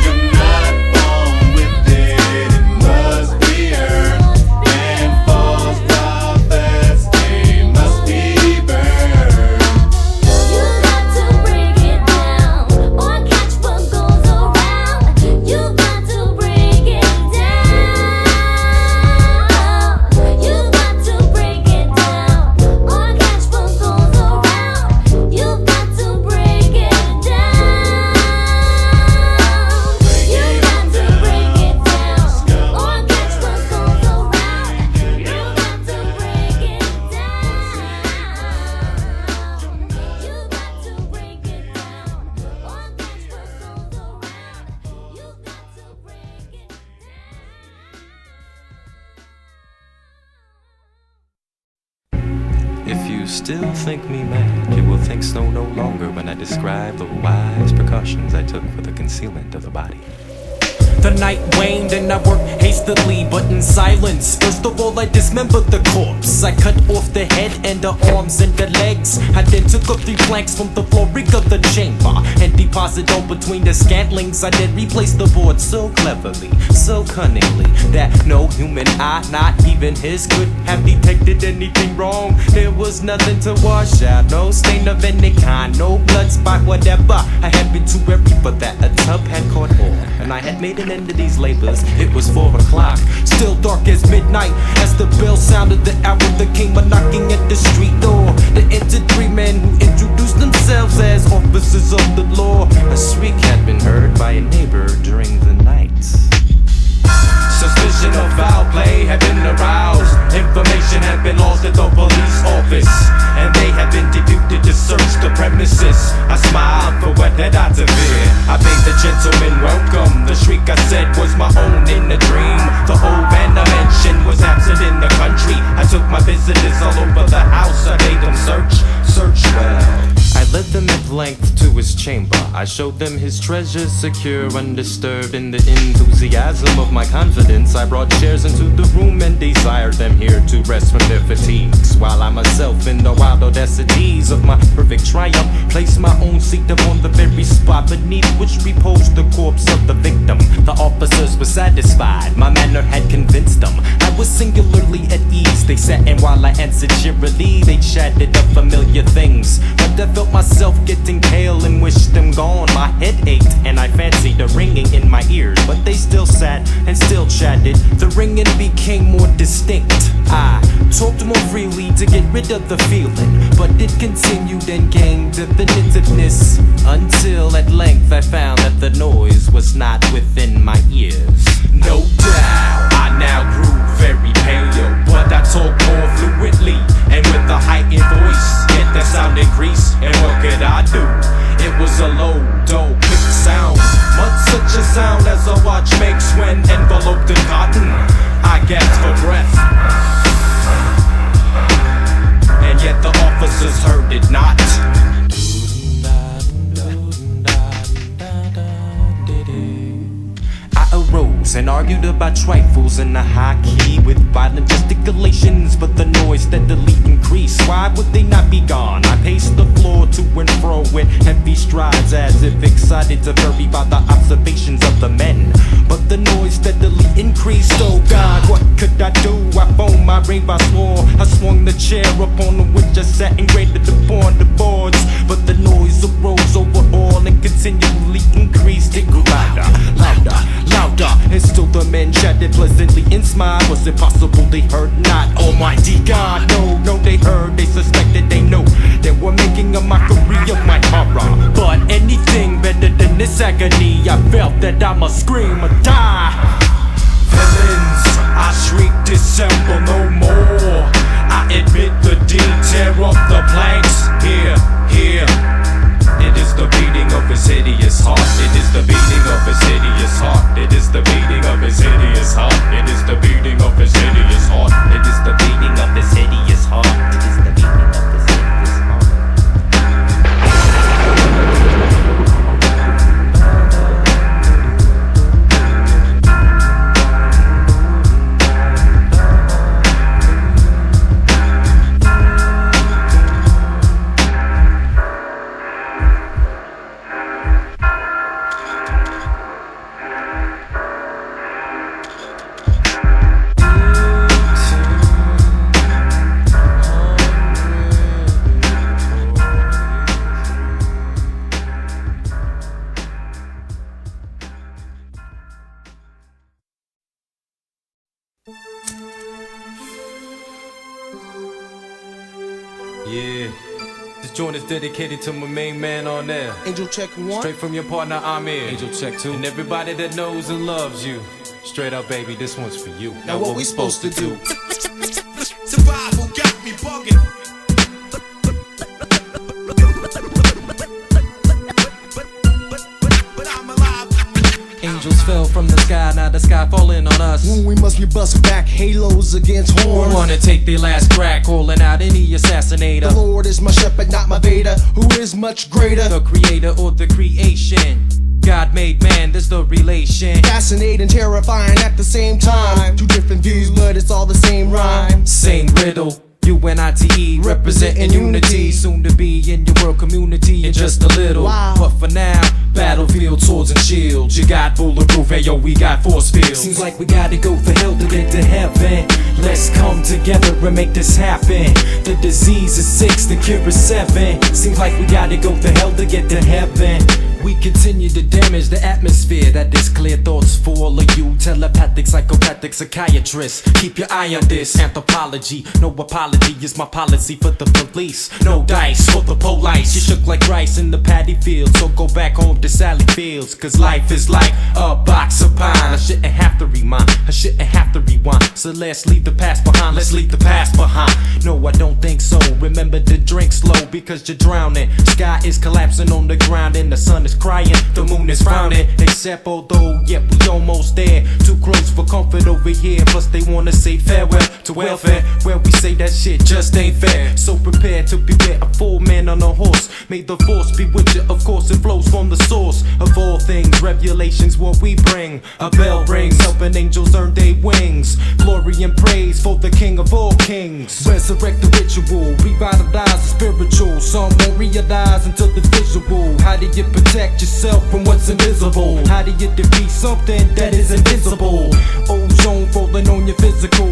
You're not born with it, it must be earned. And false prophets, they must be burned. You got to break it down or catch what goes around. You got to break it down. You got to break it down or catch what goes around. You got to break it down. You got to break it down or catch what goes around. You got to break it down. You got to break it down or catch what goes around. You got to break it down. If you still think me mad, you will think so no longer when I describe the wise precautions I took for the concealment of the body. The night waned and I worked hastily, but in silence. First of all, I dismembered the corpse. I cut off the head and the arms and the legs. I then took up 3 planks from the flooring of the chamber and deposited all between the scantlings. I then replaced the board so cleverly, so cunningly, that no human eye, not even his, could have detected anything wrong. There was nothing to wash out, no stain of any kind, no blood spot, whatever. I had been too wary for that. A tub had caught on, and I had made an end of these labors. It was 4 o'clock, still dark as midnight, as the bell sounded the hour. There came a knocking at the street door. There entered 3 men who introduced themselves as officers of the law. A shriek had been heard by a neighbor during the night. Suspicion of foul play had been aroused. Information had been lost at the police office, and they had been deputed to search the premises. I smiled, for what had I to fear? I bade the gentleman welcome. The shriek I said was my own in the dream. The whole band I mentioned was absent in the country. I took my visitors all over the house. I made them search well. I led them at length to his chamber. I showed them his treasures secure, undisturbed. In the enthusiasm of my confidence, I brought chairs into the room and desired them here to rest from their fatigues, while I myself, in the wild audacities of my perfect triumph, placed my own seat upon the very spot beneath which reposed the corpse of the victim. The officers were satisfied, my manner had convinced them. I was singularly at ease. They sat, and while I answered cheerily, they chatted of familiar things. But I felt myself getting pale and wished them gone. My head ached and I fancied a ringing in my ears, but they still sat and still chatted. The ringing became more distinct. I talked more freely to get rid of the feeling, but it continued and gained definitiveness, until at length I found that the noise was not within my ears. No doubt, I now grew very pale, but I talked more fluently and with a heightened voice. Yet the sound increased, and what could I do? It was a low, dull, quick sound. surrounded by trifles in a high key with violent gesticulations, but the noise steadily increased. Why would they not be gone? I paced the floor to and fro with heavy strides, as if excited to vary by the observations of the men. But the noise steadily increased. Oh God, what could I do? I foamed my ring by swore. I swung the chair upon which I sat and graded upon the boards. But the noise arose overall and continually increased. It grew louder, louder, louder, and still the men chatted pleasantly and smiled. Was it possible they heard not? Almighty God, no, they heard, they suspected, they knew they were making a mockery of my horror. But anything better than this agony, I felt that I must scream or die. Heavens, I shriek, dissemble no more. I admit the deed, tear up the planks. Here, it is the beating of his hideous heart. It is the beating of his hideous heart. It is the beating of his hideous heart. It is the beating of his hideous heart. It is the beating of his hideous heart. It is the beating of his hideous heart. Yeah, this joint is dedicated to my main man on there. Angel check 1. Straight from your partner Amir. Angel check 2. And everybody that knows and loves you. Straight up, baby, this one's for you. Now what we supposed to do? Survival got me bugging. Angels fell from the sky, now the sky falling on us. We must be busting back halos against horns. Wanna take their last crack, calling out any assassinator. The Lord is my shepherd, not my Vader, who is much greater. The creator or the creation. God made man, there's the relation. Fascinating, terrifying at the same time. Two different views, but it's all the same rhyme. Same riddle. UNITE, representing unity. Soon to be in your world community in just a little. Wow. But for now, battlefield, swords and shields. You got bulletproof, hey yo, we got force fields. Seems like we gotta go for hell to get to heaven. Let's come together and make this happen. The disease is 6, the cure is 7. Seems like we gotta go for hell to get to heaven. We continue to damage the atmosphere. That is clear thoughts for all of you telepathic, psychopathic psychiatrists. Keep your eye on this. Anthropology, no apology is my policy for the police. No dice for the police. You shook like rice in the paddy field, so go back home to Sally Fields. Cause life is like a box of pine. I shouldn't have to remind, I shouldn't have to rewind. So let's leave the past behind, let's leave the past behind. No, I don't think so. Remember to drink slow because you're drowning. Sky is collapsing on the ground and the sun is crying, the moon is frowning. Except although, yep, we almost there. Too close for comfort over here. Plus they wanna say farewell to welfare. Well, we say that shit just ain't fair. So prepare to beware a full man on a horse. May the force be with you, of course it flows from the source of all things. Revelations what we bring. A bell rings, helping angels earn their wings. Glory and praise for the King of all kings. Resurrect the ritual, revitalize the spiritual. Some won't realize until the visual. How do you protect yourself from what's invisible? How do you defeat something that is invisible? Ozone falling on your physical.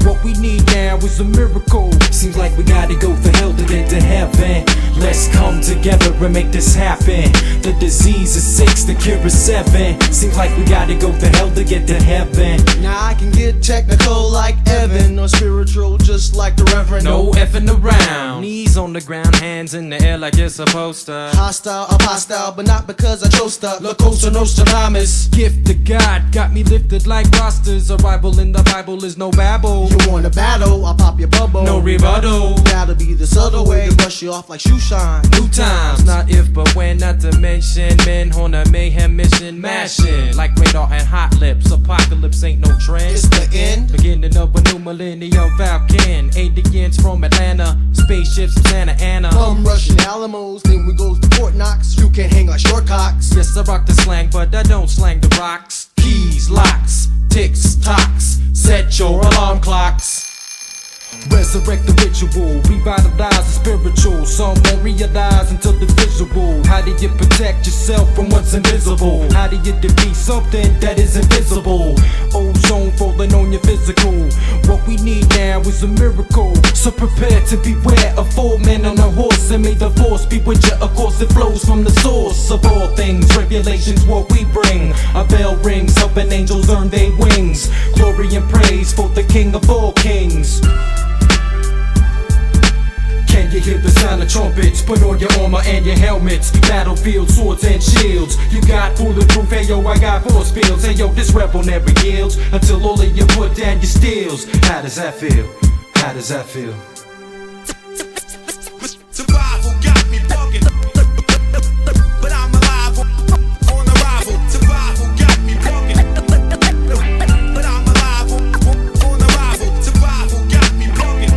What we need now is a miracle. Seems like we gotta go for hell to get to heaven. Let's come together and make this happen. The disease is 6, the cure is 7. Seems like we gotta go for hell to get to heaven. Now I can get technical like Evan, or spiritual just like the Reverend. No effing around. Knees on the ground, hands in the air like you're supposed to. Hostile, I'm hostile, but not because I chose to. La Cosa Nostradamus. Gift of God got me lifted like rosters. Arrival in the Bible is no babble. You want a battle, I'll pop your bubble. No rebuttal. That'll be the subtle way to brush you off like shoe shine. New times, not if but when, not to mention men on a mayhem mission, mashing like radar and hot lips. Apocalypse ain't no trend. It's the end. Beginning of a new millennium Falcon. Aliens from Atlanta, spaceships from Santa Ana. Come rushing Alamos, then we goes to Fort Knox. You can hang like short cocks. Yes, I rock the slang, but I don't slang the rocks. Keys, locks, ticks, tocks. Set your alarm clocks. Resurrect the ritual, revitalize the spiritual. Some won't realize until the visual. How do you protect yourself from what's invisible? How do you defeat something that is invisible? Ozone falling on your physical. What we need now is a miracle. So prepare to beware of 4 men on a horse, and may the force be with you. Of course it flows from the source of all things. Revelations what we bring. A bell rings, helping angels earn their wings. Glory and praise for the King of all kings. Can you hear the sound of trumpets? Put on your armor and your helmets. Battlefield, swords and shields. You got bulletproof, hey yo, I got force fields. Hey yo, this rebel never yields until all of you put down your steels. How does that feel? How does that feel? Survival got me bugging, but I'm alive on arrival. Survival got me bugging, but I'm alive on arrival. Survival got me bugging,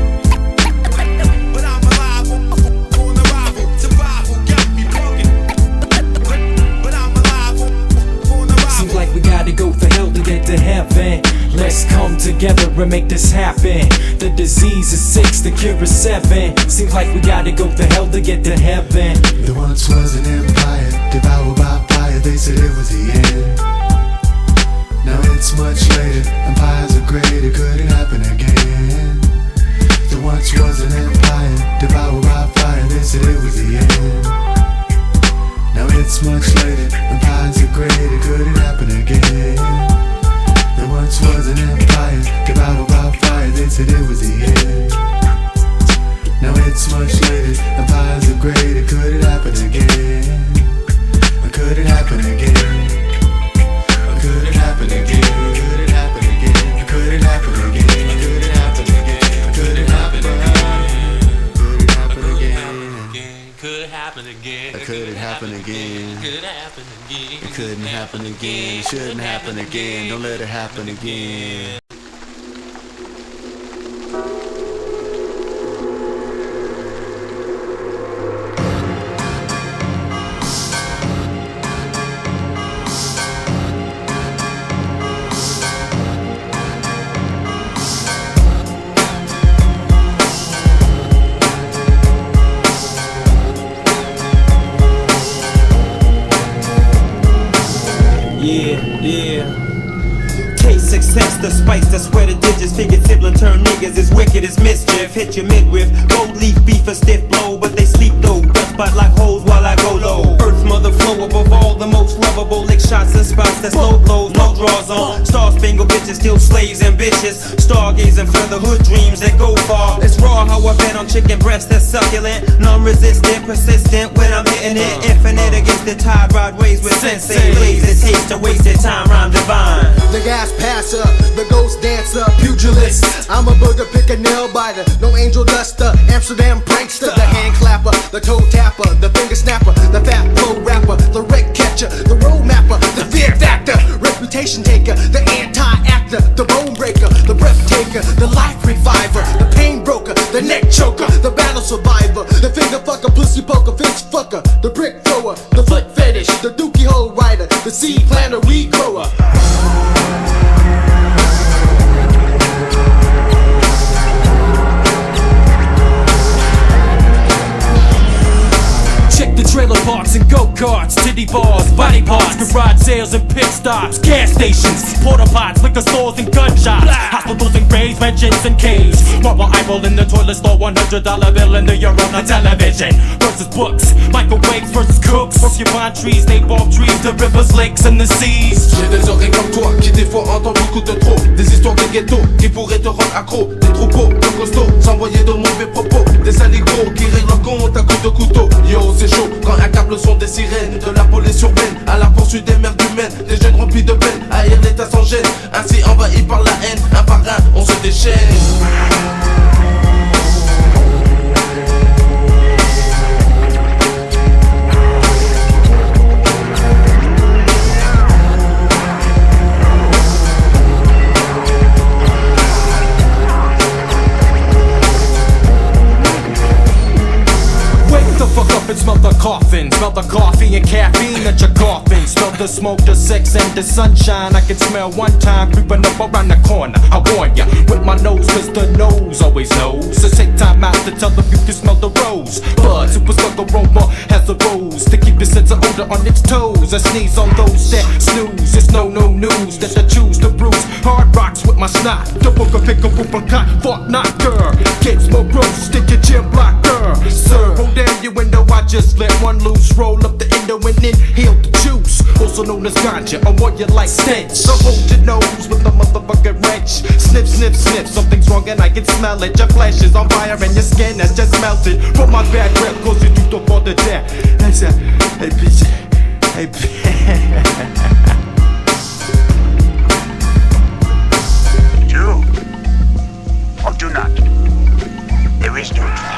but I'm alive on arrival. Survival got me bugging, but I'm alive on arrival. Seems like we gotta go for hell to get to heaven. Let's come together and make this happen. The disease is 6, the cure is 7. Seems like we gotta go to hell to get to heaven. There once was an empire, devoured by fire, they said it was the end. Now it's much later, empires are great, it couldn't happen again. There once was an empire, devoured by fire, they said it was the end. Now it's much later, empires are great, it couldn't happen again. There once was an empire, devoured by fire, they said it was the end. Now it's much later, empires are great, it couldn't happen again. It couldn't happen again. It couldn't happen again. It couldn't happen again. It couldn't happen again. It couldn't happen again. It couldn't happen again. Could happen again. It couldn't happen again. Could happen again. It couldn't happen again. It shouldn't happen again. Don't let it happen again. Taste success, the spice, the sweat of digits. Figured sibling turn niggas as wicked as mischief. Hit your midriff, gold leaf beef a stiff blow, but they sleep though. Dust spot like holes while I go low. Earth mother flow above all, the most lovable. Lick shots and spots that slow blows, no draws on. Star spangled bitches, still slaves ambitious. Stargazing for the hood dreams that go far. It's raw how I bet on chicken breast that's succulent. Non-resistant, persistent when I'm hitting it. Infinite against the tide, ride waves with sensei. Lazy taste to wasted time, rhyme divine. The gas passer, the ghost dancer, pugilist. I'm a booger, pick a nail biter, no angel duster, Amsterdam prankster, the hand clapper, the toe tapper, the finger snapper, the fat flow rapper, the wreck catcher, the road mapper, the fear factor, reputation taker, the anti-actor, the bone breaker, the breath taker, the life reviver, the pain broker, the neck choker, the battle survivor, the finger fucker, pussy poker, fist fucker, the brick thrower, the foot fetish, the dookie hole rider, the seed planter, weed grower. Check the trailer parks and go-karts, titty bars, body parts, garage sales and pit stops, gas stations, porta pots, liquor stores and gun shops, hospitals and graves, mansions and caves. Marble eyeball in the toilet store, $100 bill in the euro on television. Versus books, microwaves versus cooks, porcupine trees, nabob trees, the rivers, lakes and the seas. J'ai des oreilles comme toi qui des fois entendent beaucoup de trop. Des histoires de ghetto qui pourraient te rendre accro. Des troupeaux de costauds s'envoyer de mauvais propos. Des aligots qui règlent leur compte à coups de couteau. Yo, c'est chaud quand un câble son des sirènes. De la police urbaine à la poursuite des mères humaines. Des jeunes remplis de peine, haïr l'état sans gêne. Ainsi envahis par la haine, un par un on se déchaîne. and smell the coffin. Smell the coffee and caffeine at your coffin. Smell the smoke, the sex, and the sunshine. I can smell one time creeping up around the corner. I warn ya, with my nose, cause the nose always knows. So take time out to tell them you can smell the rose. Bud, super skunk aroma has a rose to keep the sense of odor on its toes. I sneeze on those that snooze. It's no news that I choose to bruise hard rocks with my snot. The book of pick up a cot, fuck knocker. Kids smoke gross, stick your gym blocker. Sir, roll down your window, I just let one loose. Roll up the endo and inhale the juice. Also known as ganja, I'm what you like stench. So hold your nose with a motherfucking wrench. Snip, snip, snip, something's wrong and I can smell it. Your flesh is on fire and your skin has just melted. From my bad breath, cause you do for the death. That's a, hey bitch, hey bitch. Do or do not. There is no try.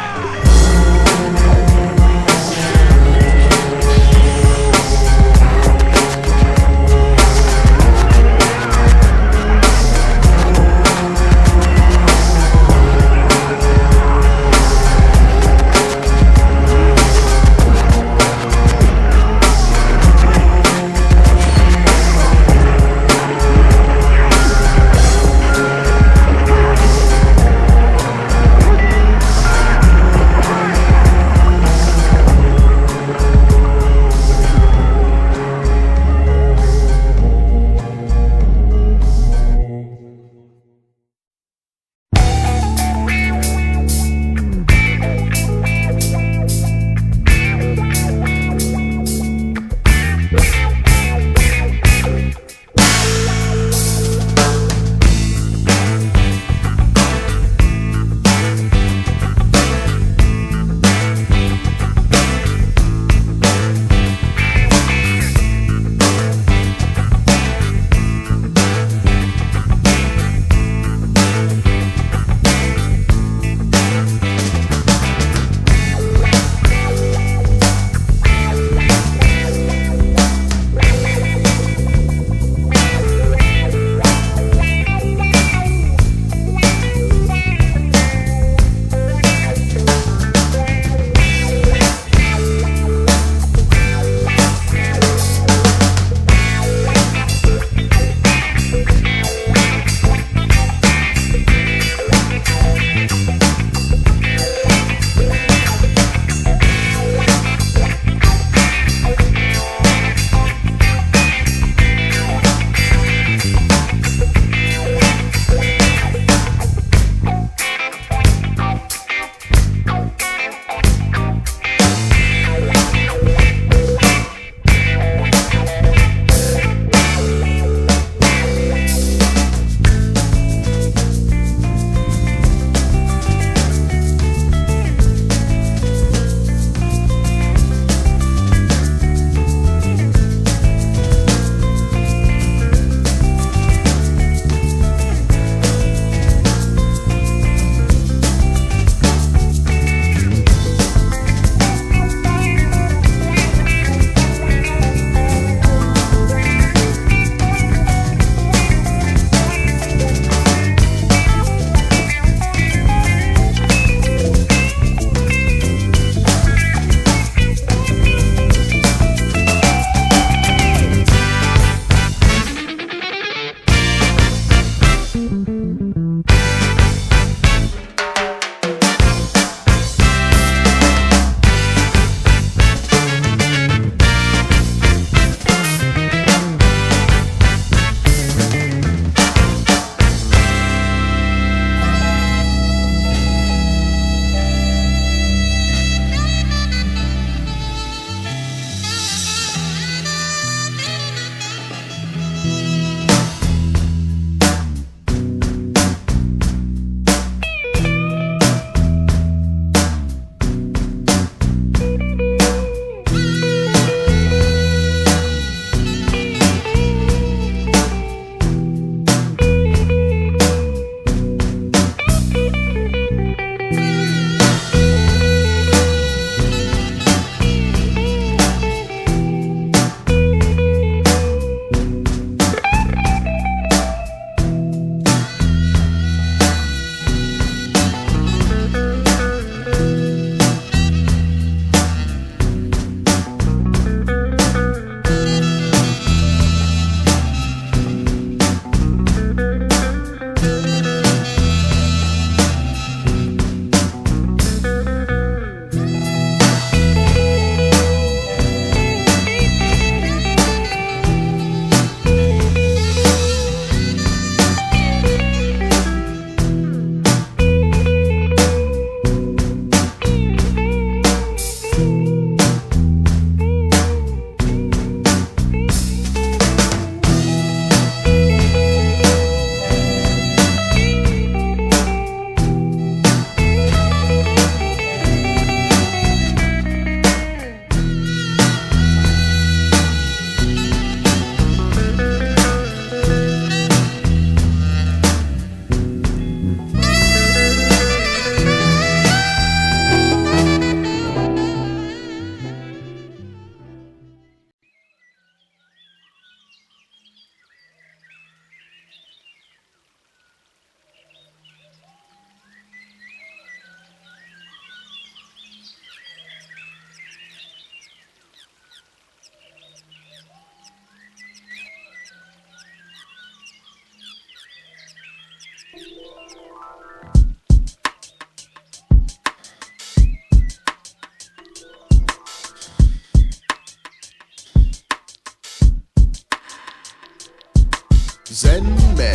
Zen Men,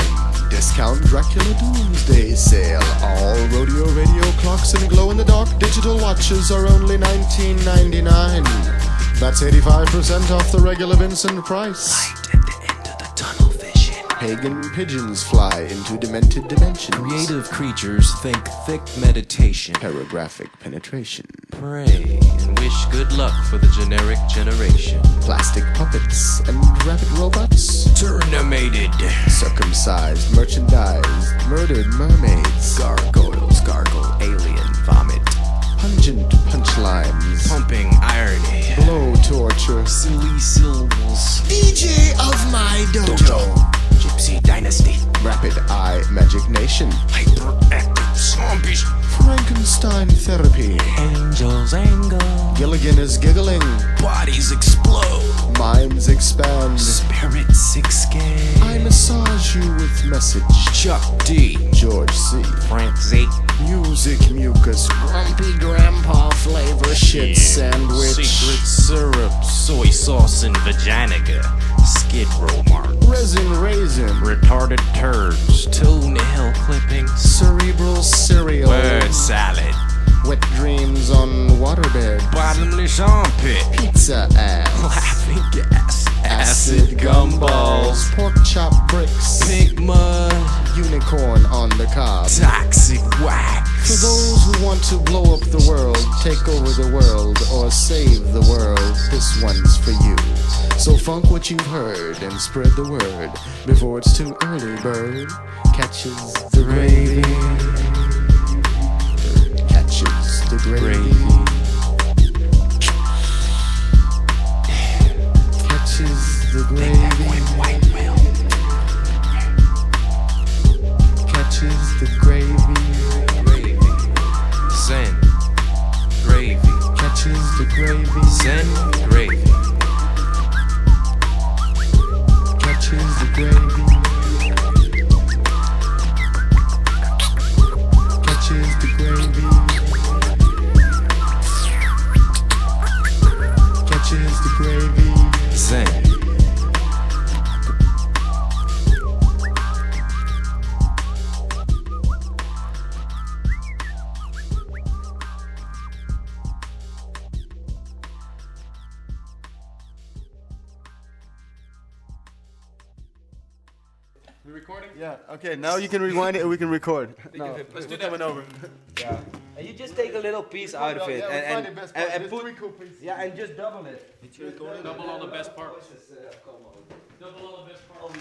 discount Dracula Doomsday Sale. All rodeo radio clocks and glow-in-the-dark digital watches are only $19.99. That's 85% off the regular Vincent price. Light at the end of the tunnel vision. Pagan pigeons fly into demented dimensions. Creative creatures think thick meditation. Paragraphic penetration. Pray and wish good luck for the generic generation. Plastic puppets and rabbit robots. Terminated. Circumcised, merchandised, murdered mermaids. Gargoyles gargle alien vomit. Pungent punchlines. Pumping irony. Blow torture. Silly syllables. DJ of my dojo. Gypsy Dynasty. Rapid Eye Magic Nation. Hyperactive zombies. Frankenstein therapy. Angels angle. Gilligan is giggling. Bodies explode. Minds expand. Spirits escape. I massage you with message. Chuck D. George C. Frank Z. Music mucus. Grumpy grandpa flavor shit sandwich. Secret syrup. Soy sauce and vagina. Skid row mark. Resin raisin. Retarded turds. Toenail clipping. Cerebral cereal. Word salad. Wet dreams on waterbed. Bottomless armpit. Pizza ass. Laughing gas. Acid gumballs. Pork chop bricks. Pink mud. Unicorn on the cob. Toxic wax. For those who want to blow up the world, take over the world, or save the world, this one's for you. So funk what you've heard and spread the word before it's too early, bird. Catches the gravy. Catches the gravy. Catches the gravy. Catches the gravy. Zen Gravy. Catches the gravy. Zen Gravy. Catches the gravy. Catches the gravy. Catches the gravy. Zen. We recording? Yeah. Okay. Now you can rewind it and we can record. No, Let's do we're that. coming over. Yeah. And you just take a little piece out of it and put Yeah, and just double it. Double all the best parts. Double all the best parts.